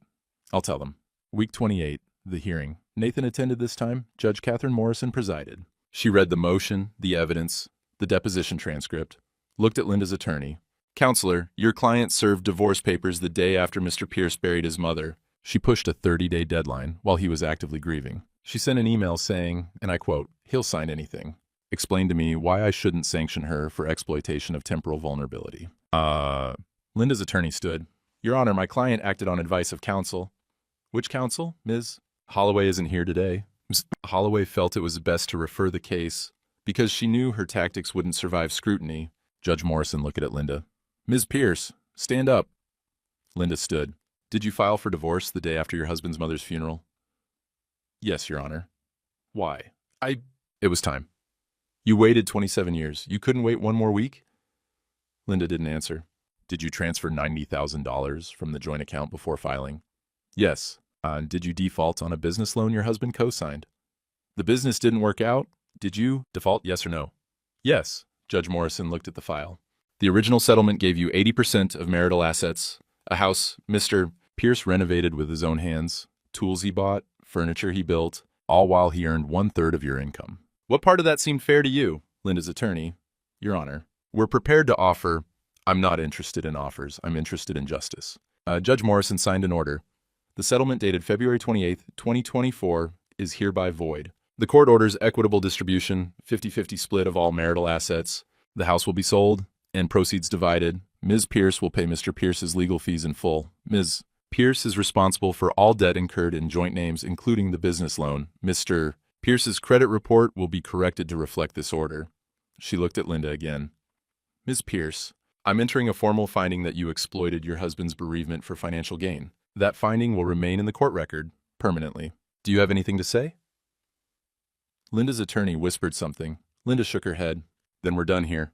I'll tell them. Week 28, the hearing. Nathan attended this time. Judge Catherine Morrison presided. She read the motion, the evidence, the deposition transcript, looked at Linda's attorney. Counselor, your client served divorce papers the day after Mr. Pierce buried his mother. She pushed a 30-day deadline while he was actively grieving. She sent an email saying, and I quote, he'll sign anything. Explain to me why I shouldn't sanction her for exploitation of temporal vulnerability. Linda's attorney stood. Your Honor, my client acted on advice of counsel. Which counsel, Ms. Holloway isn't here today. Ms. Holloway felt it was best to refer the case because she knew her tactics wouldn't survive scrutiny. Judge Morrison looked at Linda. Ms. Pierce, stand up. Linda stood. Did you file for divorce the day after your husband's mother's funeral? Yes, Your Honor. Why? It was time. You waited 27 years. You couldn't wait one more week? Linda didn't answer. Did you transfer $90,000 from the joint account before filing? Yes. Did you default on a business loan your husband co-signed? The business didn't work out. Did you default, yes or no? Yes. Judge Morrison looked at the file. The original settlement gave you 80% of marital assets, a house Mr. Pierce renovated with his own hands, tools he bought, furniture he built, all while he earned 1/3 of your income. What part of that seemed fair to you? Linda's attorney. Your Honor, we're prepared to offer. I'm not interested in offers. I'm interested in justice. Judge Morrison signed an order. The settlement dated February 28, 2024 is hereby void. The court orders equitable distribution, 50-50 split of all marital assets. The house will be sold and proceeds divided. Ms. Pierce will pay Mr. Pierce's legal fees in full. Ms. Pierce is responsible for all debt incurred in joint names, including the business loan. Mr. Pierce's credit report will be corrected to reflect this order. She looked at Linda again. Ms. Pierce, I'm entering a formal finding that you exploited your husband's bereavement for financial gain. That finding will remain in the court record permanently. Do you have anything to say? Linda's attorney whispered something. Linda shook her head. Then we're done here.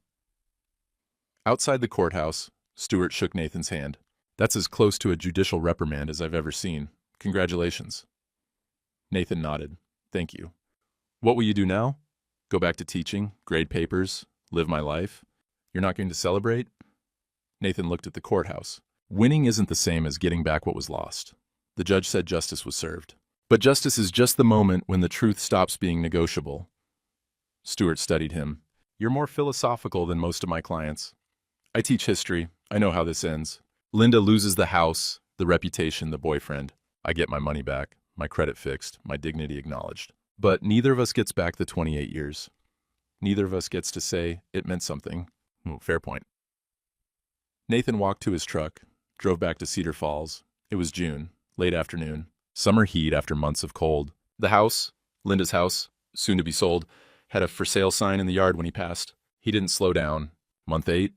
Outside the courthouse, Stewart shook Nathan's hand. That's as close to a judicial reprimand as I've ever seen. Congratulations. Nathan nodded. Thank you. What will you do now? Go back to teaching, grade papers, live my life? You're not going to celebrate? Nathan looked at the courthouse. Winning isn't the same as getting back what was lost. The judge said justice was served. But justice is just the moment when the truth stops being negotiable. Stewart studied him. You're more philosophical than most of my clients. I teach history. I know how this ends. Linda loses the house, the reputation, the boyfriend. I get my money back, my credit fixed, my dignity acknowledged. But neither of us gets back the 28 years. Neither of us gets to say it meant something. Fair point. Nathan walked to his truck, drove back to Cedar Falls. It was June, late afternoon. Summer heat after months of cold. The house, Linda's house, soon to be sold, had a for sale sign in the yard when he passed. He didn't slow down. Month 8.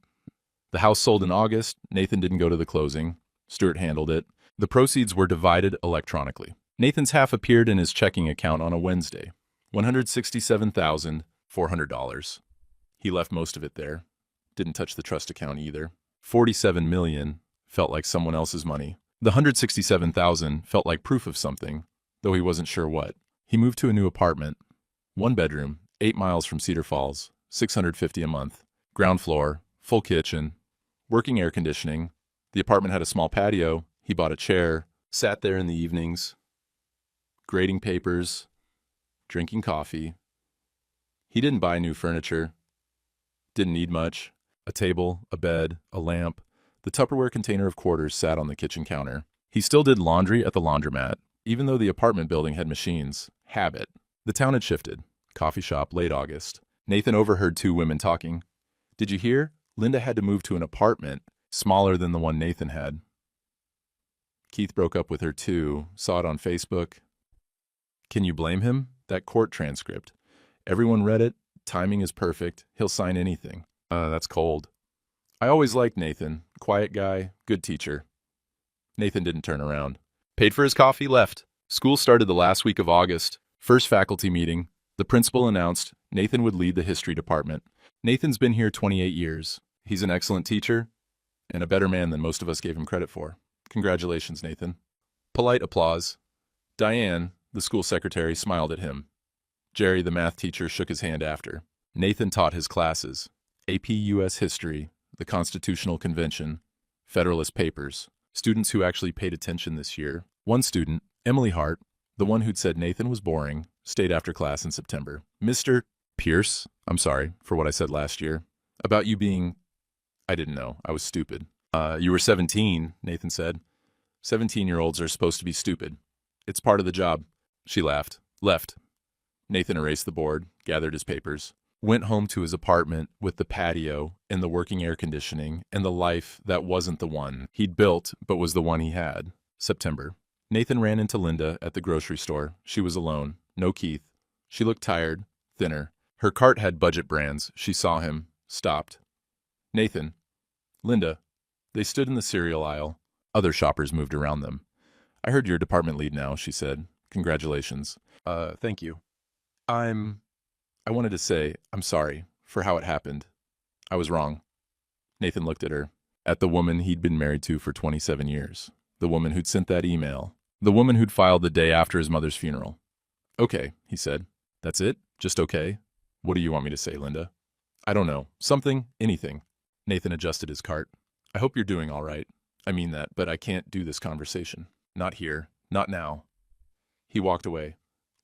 The house sold in August. Nathan didn't go to the closing. Stewart handled it. The proceeds were divided electronically. Nathan's half appeared in his checking account on a Wednesday. $167,400. He left most of it there. Didn't touch the trust account either. $47 million felt like someone else's money. The $167,000 felt like proof of something, though he wasn't sure what. He moved to a new apartment. 1 bedroom, 8 miles from Cedar Falls, $650 a month. Ground floor, full kitchen, working air conditioning. The apartment had a small patio. He bought a chair, sat there in the evenings, grading papers, drinking coffee. He didn't buy new furniture. Didn't need much. A table, a bed, a lamp. The Tupperware container of quarters sat on the kitchen counter. He still did laundry at the laundromat, even though the apartment building had machines. Habit. The town had shifted. Coffee shop, late August. Nathan overheard two women talking. Did you hear? Linda had to move to an apartment smaller than the one Nathan had. Keith broke up with her too. Saw it on Facebook. Can you blame him? That court transcript. Everyone read it. Timing is perfect. He'll sign anything. That's cold. I always liked Nathan. Quiet guy, good teacher. Nathan didn't turn around. Paid for his coffee, left. School started the last week of August. First faculty meeting. The principal announced Nathan would lead the history department. Nathan's been here 28 years. He's an excellent teacher and a better man than most of us gave him credit for. Congratulations, Nathan. Polite applause. Diane, the school secretary, smiled at him. Jerry, the math teacher, shook his hand after. Nathan taught his classes. AP U.S. History, the Constitutional Convention, Federalist Papers. Students who actually paid attention this year. One student, Emily Hart, the one who'd said Nathan was boring, stayed after class in September. Mr. Pierce, I'm sorry for what I said last year. About you being... I didn't know. I was stupid. You were 17, Nathan said. 17-year-olds are supposed to be stupid. It's part of the job. She laughed. Left. Nathan erased the board, gathered his papers, went home to his apartment with the patio and the working air conditioning and the life that wasn't the one he'd built but was the one he had. September. Nathan ran into Linda at the grocery store. She was alone. No Keith. She looked tired, thinner. Her cart had budget brands. She saw him, stopped. Nathan. Linda. They stood in the cereal aisle. Other shoppers moved around them. I heard you're department lead now, she said. Congratulations. Thank you. I wanted to say, I'm sorry for how it happened. I was wrong. Nathan looked at her. At the woman he'd been married to for 27 years. The woman who'd sent that email. The woman who'd filed the day after his mother's funeral. Okay, he said. That's it? Just okay? What do you want me to say, Linda? I don't know. Something, anything. Nathan adjusted his cart. I hope you're doing all right. I mean that, but I can't do this conversation. Not here. Not now. He walked away.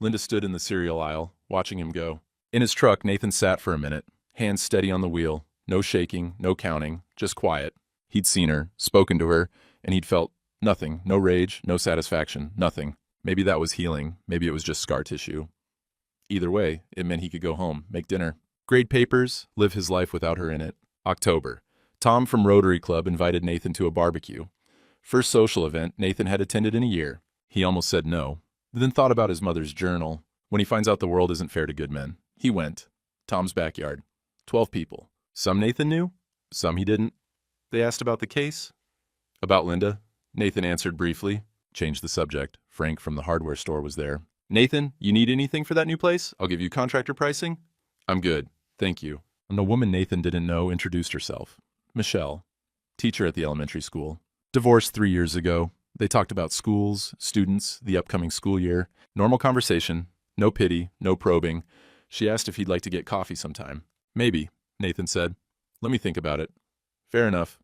Linda stood in the cereal aisle, watching him go. In his truck, Nathan sat for a minute, hands steady on the wheel. No shaking, no counting, just quiet. He'd seen her, spoken to her, and he'd felt nothing. No rage, no satisfaction, nothing. Maybe that was healing. Maybe it was just scar tissue. Either way, it meant he could go home, make dinner, grade papers, live his life without her in it. October. Tom from Rotary Club invited Nathan to a barbecue. First social event Nathan had attended in a year. He almost said no, then thought about his mother's journal. When he finds out the world isn't fair to good men. He went. Tom's backyard. 12 people. Some Nathan knew, some he didn't. They asked about the case. About Linda. Nathan answered briefly, changed the subject. Frank from the hardware store was there. Nathan, you need anything for that new place? I'll give you contractor pricing. I'm good, thank you. And the woman Nathan didn't know introduced herself. Michelle, teacher at the elementary school. Divorced 3 years ago. They talked about schools, students, the upcoming school year. Normal conversation. No pity, no probing. She asked if he'd like to get coffee sometime. Maybe, Nathan said. Let me think about it. Fair enough.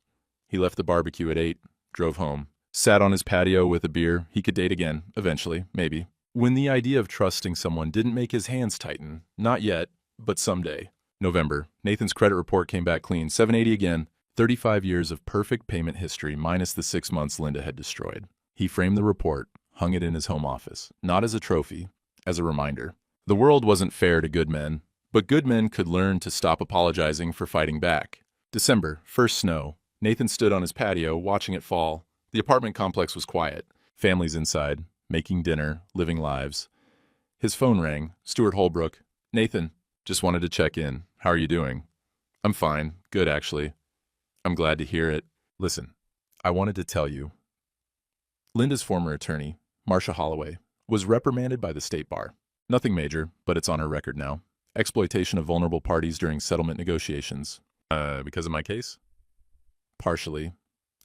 He left the barbecue at 8, drove home. Sat on his patio with a beer. He could date again, eventually, maybe. When the idea of trusting someone didn't make his hands tighten. Not yet, but someday. November. Nathan's credit report came back clean. 780 again. 35 years of perfect payment history minus the 6 months Linda had destroyed. He framed the report, hung it in his home office. Not as a trophy, as a reminder. The world wasn't fair to good men, but good men could learn to stop apologizing for fighting back. December. First snow. Nathan stood on his patio, watching it fall. The apartment complex was quiet. Families inside, making dinner, living lives. His phone rang. Stuart Holbrook. Nathan, just wanted to check in. How are you doing? I'm fine. Good, actually. I'm glad to hear it. Listen, I wanted to tell you. Linda's former attorney, Marcia Holloway, was reprimanded by the state bar. Nothing major, but it's on her record now. Exploitation of vulnerable parties during settlement negotiations. Because of my case? Partially.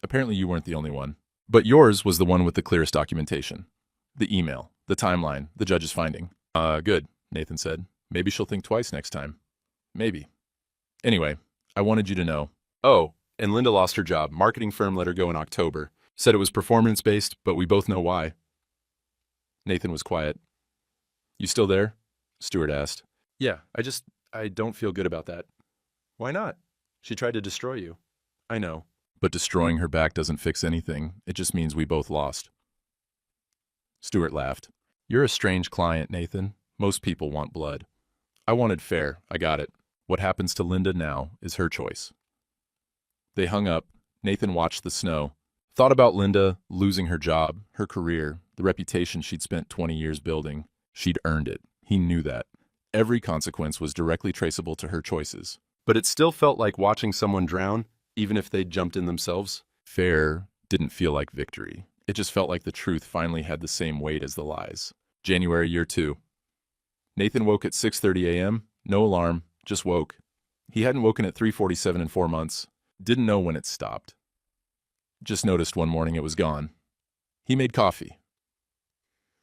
Apparently you weren't the only one. But yours was the one with the clearest documentation. The email, the timeline, the judge's finding. Good, Nathan said. Maybe she'll think twice next time. Maybe. Anyway, I wanted you to know. Oh, and Linda lost her job. Marketing firm let her go in October. Said it was performance-based, but we both know why. Nathan was quiet. You still there? Stuart asked. Yeah, I don't feel good about that. Why not? She tried to destroy you. I know. But destroying her back doesn't fix anything. It just means we both lost. Stuart laughed. You're a strange client, Nathan. Most people want blood. I wanted fair. I got it. What happens to Linda now is her choice. They hung up. Nathan watched the snow. Thought about Linda losing her job, her career, the reputation she'd spent 20 years building. She'd earned it. He knew that. Every consequence was directly traceable to her choices. But it still felt like watching someone drown, even if they'd jumped in themselves. Fair didn't feel like victory. It just felt like the truth finally had the same weight as the lies. January year 2. Nathan woke at 6:30 a.m., no alarm, just woke. He hadn't woken at 3:47 in 4 months. Didn't know when it stopped. Just noticed one morning it was gone. He made coffee.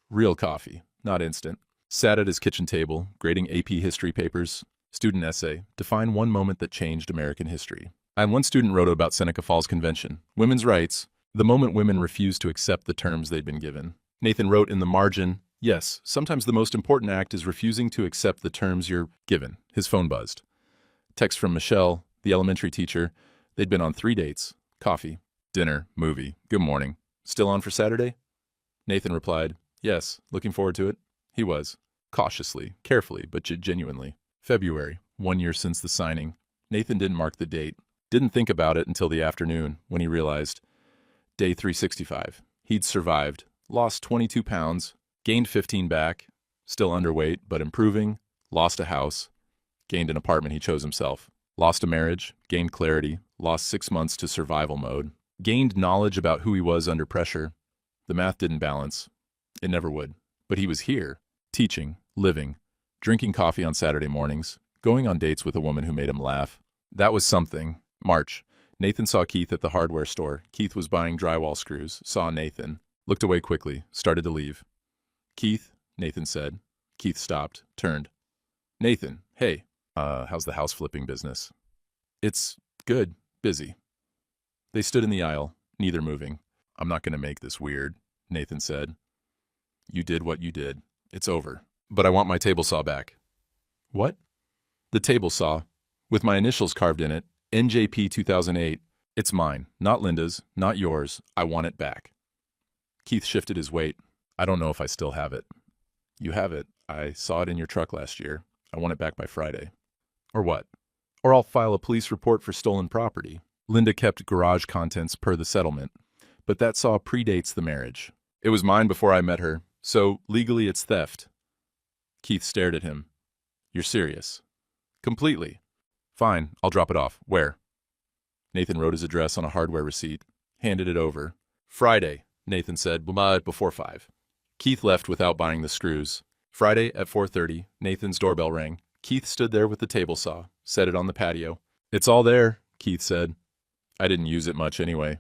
Real coffee, not instant. Sat at his kitchen table, grading AP history papers. Student essay, define one moment that changed American history. And one student wrote about Seneca Falls Convention. Women's rights, the moment women refused to accept the terms they'd been given. Nathan wrote in the margin, yes, sometimes the most important act is refusing to accept the terms you're given. His phone buzzed. Text from Michelle, the elementary teacher. They'd been on 3 dates. Coffee, dinner, movie. Good morning. Still on for Saturday? Nathan replied, yes, looking forward to it. He was. Cautiously, carefully, but genuinely. February, 1 year since the signing. Nathan didn't mark the date. Didn't think about it until the afternoon, when he realized. Day 365. He'd survived. Lost 22 pounds. Gained 15 back. Still underweight, but improving. Lost a house. Gained an apartment he chose himself. Lost a marriage. Gained clarity. Lost 6 months to survival mode. Gained knowledge about who he was under pressure. The math didn't balance. It never would. But he was here. Teaching. Living. Drinking coffee on Saturday mornings. Going on dates with a woman who made him laugh. That was something. March. Nathan saw Keith at the hardware store. Keith was buying drywall screws. Saw Nathan. Looked away quickly. Started to leave. Keith, Nathan said. Keith stopped. Turned. Nathan, hey. How's the house flipping business? It's good. Busy. They stood in the aisle, neither moving. I'm not going to make this weird, Nathan said. You did what you did. It's over. But I want my table saw back. What? The table saw, with my initials carved in it, NJP 2008. It's mine, not Linda's, not yours. I want it back. Keith shifted his weight. I don't know if I still have it. You have it. I saw it in your truck last year. I want it back by Friday. Or what? Or I'll file a police report for stolen property. Linda kept garage contents per the settlement, but that saw predates the marriage. It was mine before I met her, so legally it's theft. Keith stared at him. You're serious? Completely. Fine, I'll drop it off. Where? Nathan wrote his address on a hardware receipt, handed it over. Friday, Nathan said, before 5. Keith left without buying the screws. Friday at 4:30, Nathan's doorbell rang. Keith stood there with the table saw, set it on the patio. It's all there, Keith said. I didn't use it much anyway.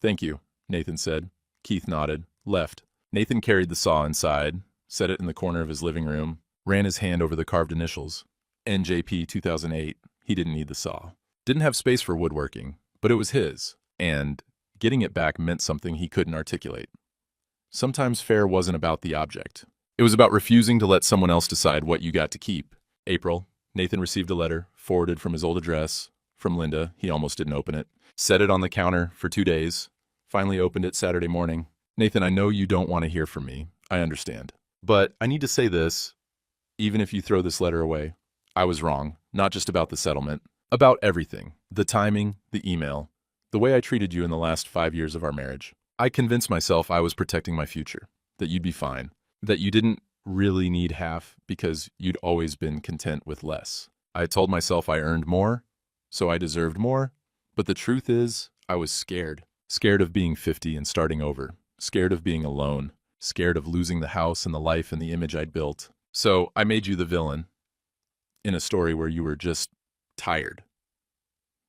Thank you, Nathan said. Keith nodded, left. Nathan carried the saw inside, set it in the corner of his living room, ran his hand over the carved initials. NJP 2008. He didn't need the saw. Didn't have space for woodworking, but it was his, and getting it back meant something he couldn't articulate. Sometimes fair wasn't about the object. It was about refusing to let someone else decide what you got to keep. April. Nathan received a letter, forwarded from his old address, from Linda. He almost didn't open it. Set it on the counter for 2 days. Finally opened it Saturday morning. Nathan, I know you don't want to hear from me. I understand. But I need to say this, even if you throw this letter away. I was wrong, not just about the settlement. About everything. The timing, the email, the way I treated you in the last 5 years of our marriage. I convinced myself I was protecting my future, that you'd be fine, that you didn't really need half because you'd always been content with less. I told myself I earned more, so I deserved more, but the truth is, I was scared. Scared of being 50 and starting over. Scared of being alone. Scared of losing the house and the life and the image I'd built. So I made you the villain in a story where you were just tired.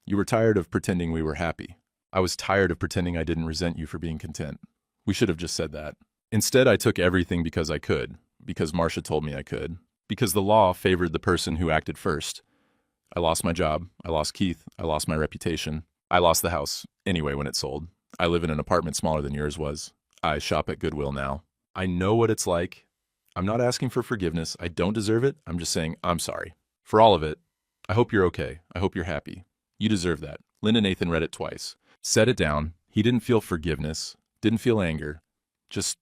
You were tired of pretending we were happy. I was tired of pretending I didn't resent you for being content. We should have just said that. Instead, I took everything because I could, because Marcia told me I could, because the law favored the person who acted first. I lost my job. I lost Keith. I lost my reputation. I lost the house anyway when it sold. I live in an apartment smaller than yours was. I shop at Goodwill now. I know what it's like. I'm not asking for forgiveness. I don't deserve it. I'm just saying I'm sorry. For all of it, I hope you're okay. I hope you're happy. You deserve that. Linda Nathan read it twice. Set it down. He didn't feel forgiveness. Didn't feel anger. Just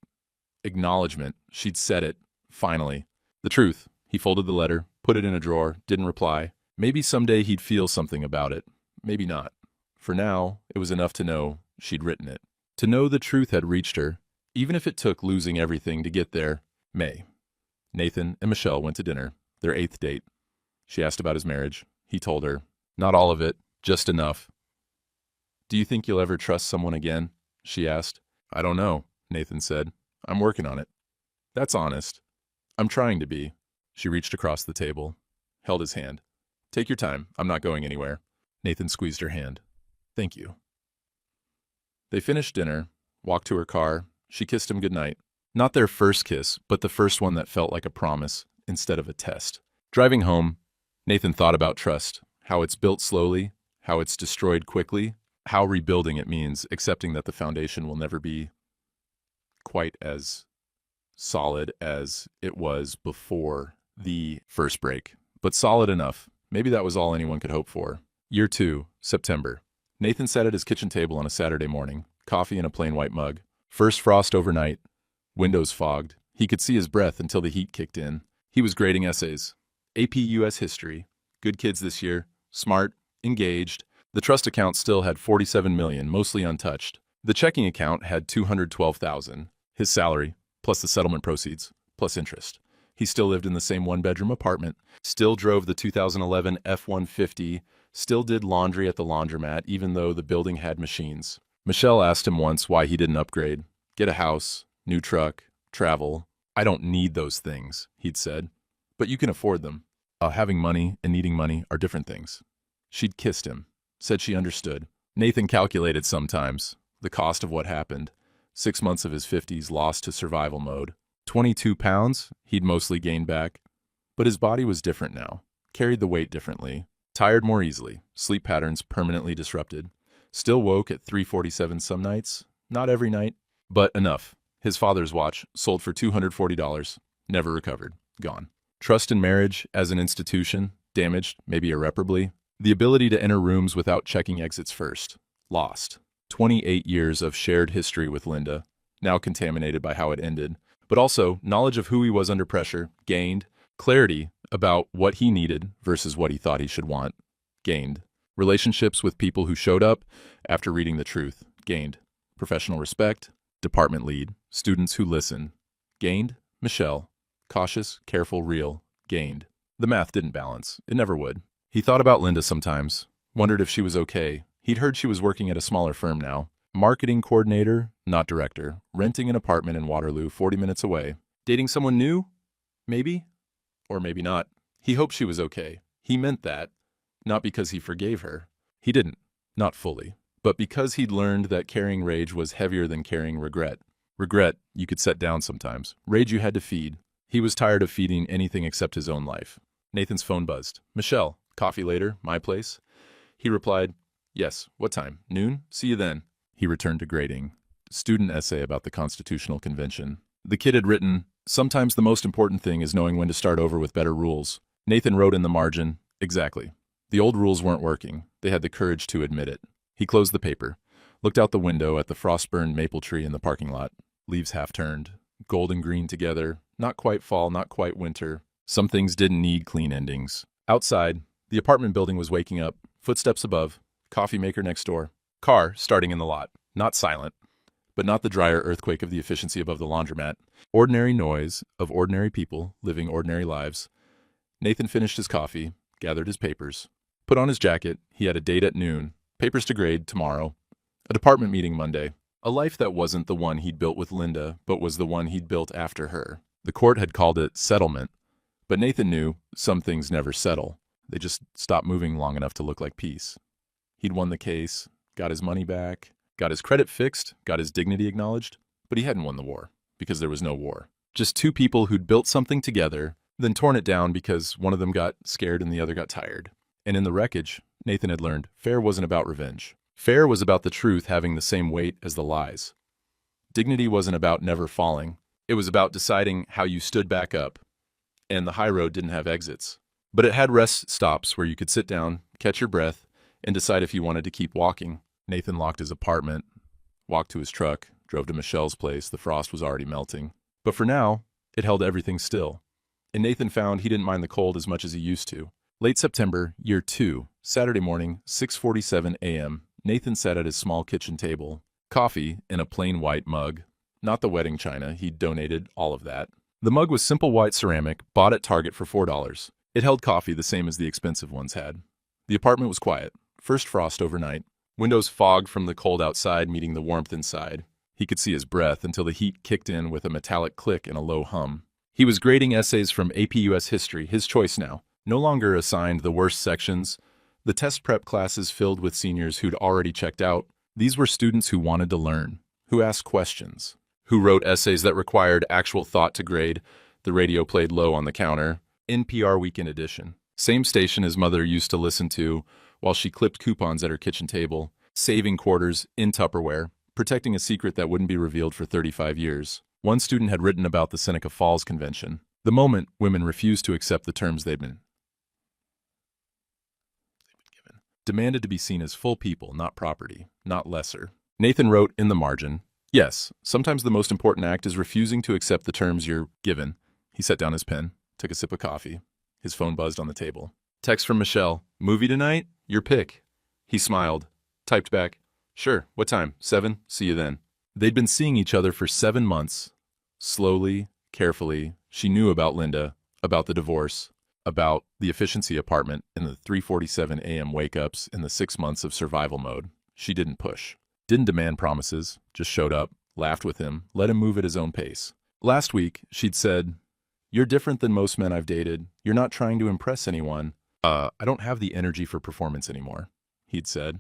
acknowledgement. She'd said it. Finally. The truth. He folded the letter, put it in a drawer, didn't reply. Maybe someday he'd feel something about it. Maybe not. For now, it was enough to know she'd written it. To know the truth had reached her, even if it took losing everything to get there. May. Nathan and Michelle went to dinner, their 8th date. She asked about his marriage. He told her, not all of it, just enough. Do you think you'll ever trust someone again? She asked. I don't know, Nathan said. I'm working on it. That's honest. I'm trying to be. She reached across the table, held his hand. Take your time. I'm not going anywhere. Nathan squeezed her hand. Thank you. They finished dinner, walked to her car. She kissed him goodnight. Not their first kiss, but the first one that felt like a promise instead of a test. Driving home, Nathan thought about trust, how it's built slowly, how it's destroyed quickly, how rebuilding it means accepting that the foundation will never be quite as solid as it was before the first break, but solid enough. Maybe that was all anyone could hope for. Year 2, September. Nathan sat at his kitchen table on a Saturday morning, coffee in a plain white mug. First frost overnight, windows fogged. He could see his breath until the heat kicked in. He was grading essays. AP US History. Good kids this year. Smart. Engaged. The trust account still had $47 million, mostly untouched. The checking account had $212,000. His salary, plus the settlement proceeds, plus interest. He still lived in the same one-bedroom apartment, still drove the 2011 F-150, still did laundry at the laundromat even though the building had machines. Michelle asked him once why he didn't upgrade. Get a house, new truck, travel. I don't need those things, he'd said. But you can afford them. Having money and needing money are different things. She'd kissed him, said she understood. Nathan calculated sometimes the cost of what happened. 6 months of his 50s lost to survival mode. 22 pounds, he'd mostly gained back. But his body was different now, carried the weight differently, tired more easily, sleep patterns permanently disrupted. Still woke at 3:47 some nights, not every night, but enough. His father's watch, sold for $240, never recovered, gone. Trust in marriage as an institution, damaged, maybe irreparably. The ability to enter rooms without checking exits first, lost. 28 years of shared history with Linda, now contaminated by how it ended. But also, knowledge of who he was under pressure, gained. Clarity about what he needed versus what he thought he should want, gained. Relationships with people who showed up after reading the truth, gained. Professional respect, department lead, students who listen, gained. Michelle, cautious, careful, real, gained. The math didn't balance. It never would. He thought about Linda sometimes, wondered if she was okay. He'd heard she was working at a smaller firm now. Marketing coordinator, not director, renting an apartment in Waterloo 40 minutes away. Dating someone new? Maybe. Or maybe not. He hoped she was okay. He meant that. Not because he forgave her. He didn't. Not fully. But because he'd learned that carrying rage was heavier than carrying regret. Regret you could set down sometimes. Rage you had to feed. He was tired of feeding anything except his own life. Nathan's phone buzzed. Michelle, coffee later, my place? He replied, yes, what time? Noon? See you then. He returned to grading. Student essay about the Constitutional Convention. The kid had written, sometimes the most important thing is knowing when to start over with better rules. Nathan wrote in the margin, exactly. The old rules weren't working. They had the courage to admit it. He closed the paper, looked out the window at the frost-burned maple tree in the parking lot. Leaves half-turned, gold and green together, not quite fall, not quite winter. Some things didn't need clean endings. Outside, the apartment building was waking up, footsteps above, coffee maker next door. Car starting in the lot, not silent, but not the drier earthquake of the efficiency above the laundromat. Ordinary noise of ordinary people living ordinary lives. Nathan finished his coffee, gathered his papers, put on his jacket. He had a date at noon, papers to grade tomorrow, a department meeting Monday. A life that wasn't the one he'd built with Linda, but was the one he'd built after her. The court had called it settlement, but Nathan knew some things never settle. They just stop moving long enough to look like peace. He'd won the case, got his money back, got his credit fixed, got his dignity acknowledged, but he hadn't won the war, because there was no war. Just two people who'd built something together, then torn it down because one of them got scared and the other got tired. And in the wreckage, Nathan had learned fair wasn't about revenge. Fair was about the truth having the same weight as the lies. Dignity wasn't about never falling. It was about deciding how you stood back up. And the high road didn't have exits. But it had rest stops where you could sit down, catch your breath, and decide if you wanted to keep walking. Nathan locked his apartment, walked to his truck, drove to Michelle's place. The frost was already melting. But for now, it held everything still. And Nathan found he didn't mind the cold as much as he used to. Late September, year 2, Saturday morning, 6:47 a.m., Nathan sat at his small kitchen table, coffee in a plain white mug. Not the wedding china, he'd donated all of that. The mug was simple white ceramic, bought at Target for $4. It held coffee the same as the expensive ones had. The apartment was quiet. First frost overnight. Windows fogged from the cold outside meeting the warmth inside. He could see his breath until the heat kicked in with a metallic click and a low hum. He was grading essays from AP US History, his choice now. No longer assigned the worst sections. The test prep classes filled with seniors who'd already checked out. These were students who wanted to learn, who asked questions, who wrote essays that required actual thought to grade. The radio played low on the counter. NPR Weekend Edition. Same station his mother used to listen to while she clipped coupons at her kitchen table, saving quarters in Tupperware, protecting a secret that wouldn't be revealed for 35 years. One student had written about the Seneca Falls Convention, the moment women refused to accept the terms they'd been given. Demanded to be seen as full people, not property, not lesser. Nathan wrote in the margin, "Yes, sometimes the most important act is refusing to accept the terms you're given." He set down his pen, took a sip of coffee. His phone buzzed on the table. Text from Michelle, "Movie tonight? Your pick." He smiled, typed back, "Sure, what time? 7? See you then." They'd been seeing each other for 7 months. Slowly, carefully, she knew about Linda, about the divorce, about the efficiency apartment in the 3:47 a.m. wake-ups in the 6 months of survival mode. She didn't push, didn't demand promises, just showed up, laughed with him, let him move at his own pace. Last week, she'd said, "You're different than most men I've dated. You're not trying to impress anyone." I don't have the energy for performance anymore," he'd said.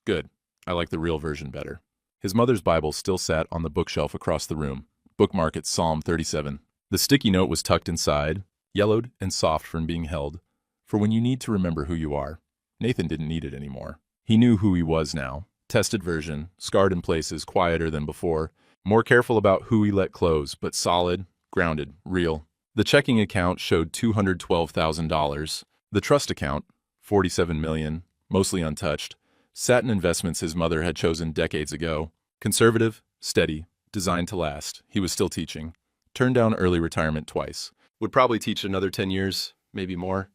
"Good. I like the real version better." His mother's Bible still sat on the bookshelf across the room, bookmarked at Psalm 37. The sticky note was tucked inside, yellowed and soft from being held, for when you need to remember who you are. Nathan didn't need it anymore. He knew who he was now. Tested version, scarred in places, quieter than before, more careful about who he let close, but solid, grounded, real. The checking account showed $212,000. The trust account, $47 million, mostly untouched, sat in investments his mother had chosen decades ago. Conservative, steady, designed to last. He was still teaching. Turned down early retirement twice. Would probably teach another 10 years, maybe more.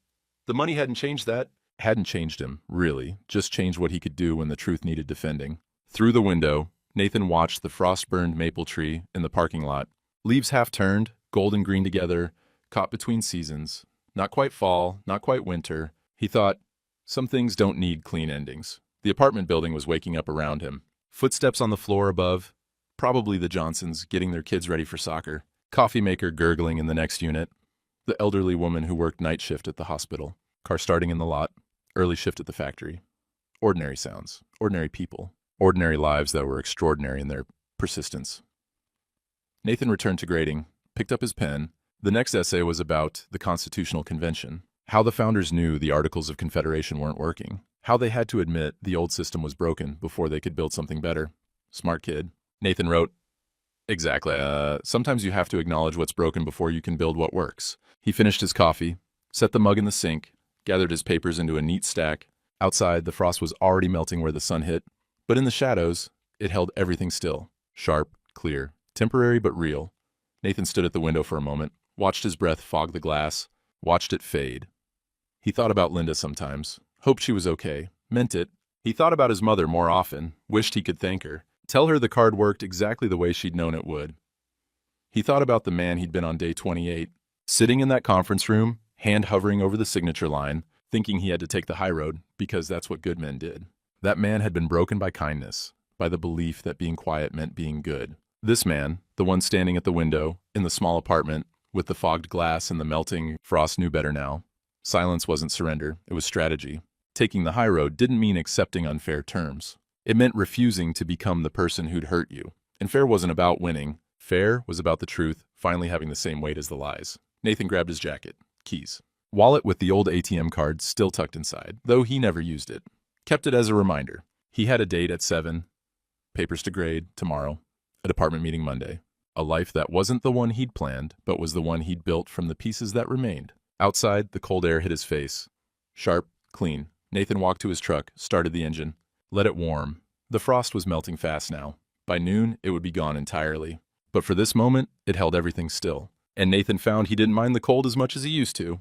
The money hadn't changed that. Hadn't changed him, really. Just changed what he could do when the truth needed defending. Through the window, Nathan watched the frost-burned maple tree in the parking lot. Leaves half-turned, gold and green together, caught between seasons. Not quite fall, not quite winter. He thought, some things don't need clean endings. The apartment building was waking up around him. Footsteps on the floor above. Probably the Johnsons getting their kids ready for soccer. Coffee maker gurgling in the next unit. The elderly woman who worked night shift at the hospital. Car starting in the lot. Early shift at the factory. Ordinary sounds. Ordinary people. Ordinary lives that were extraordinary in their persistence. Nathan returned to grading, picked up his pen. The next essay was about the Constitutional Convention. How the founders knew the Articles of Confederation weren't working. How they had to admit the old system was broken before they could build something better. Smart kid. Nathan wrote, "Exactly. Sometimes you have to acknowledge what's broken before you can build what works." He finished his coffee, set the mug in the sink, gathered his papers into a neat stack. Outside, the frost was already melting where the sun hit, but in the shadows, it held everything still. Sharp, clear, temporary but real. Nathan stood at the window for a moment, watched his breath fog the glass, watched it fade. He thought about Linda sometimes, hoped she was okay, meant it. He thought about his mother more often, wished he could thank her, tell her the card worked exactly the way she'd known it would. He thought about the man he'd been on day 28, sitting in that conference room, hand hovering over the signature line, thinking he had to take the high road because that's what good men did. That man had been broken by kindness, by the belief that being quiet meant being good. This man, the one standing at the window, in the small apartment, with the fogged glass and the melting frost, knew better now. Silence wasn't surrender, it was strategy. Taking the high road didn't mean accepting unfair terms. It meant refusing to become the person who'd hurt you. And fair wasn't about winning. Fair was about the truth finally having the same weight as the lies. Nathan grabbed his jacket, keys. Wallet with the old ATM card still tucked inside, though he never used it. Kept it as a reminder. He had a date at 7, papers to grade tomorrow, a department meeting Monday. A life that wasn't the one he'd planned, but was the one he'd built from the pieces that remained. Outside, the cold air hit his face. Sharp, clean. Nathan walked to his truck, started the engine, let it warm. The frost was melting fast now. By noon, it would be gone entirely. But for this moment, it held everything still. And Nathan found he didn't mind the cold as much as he used to.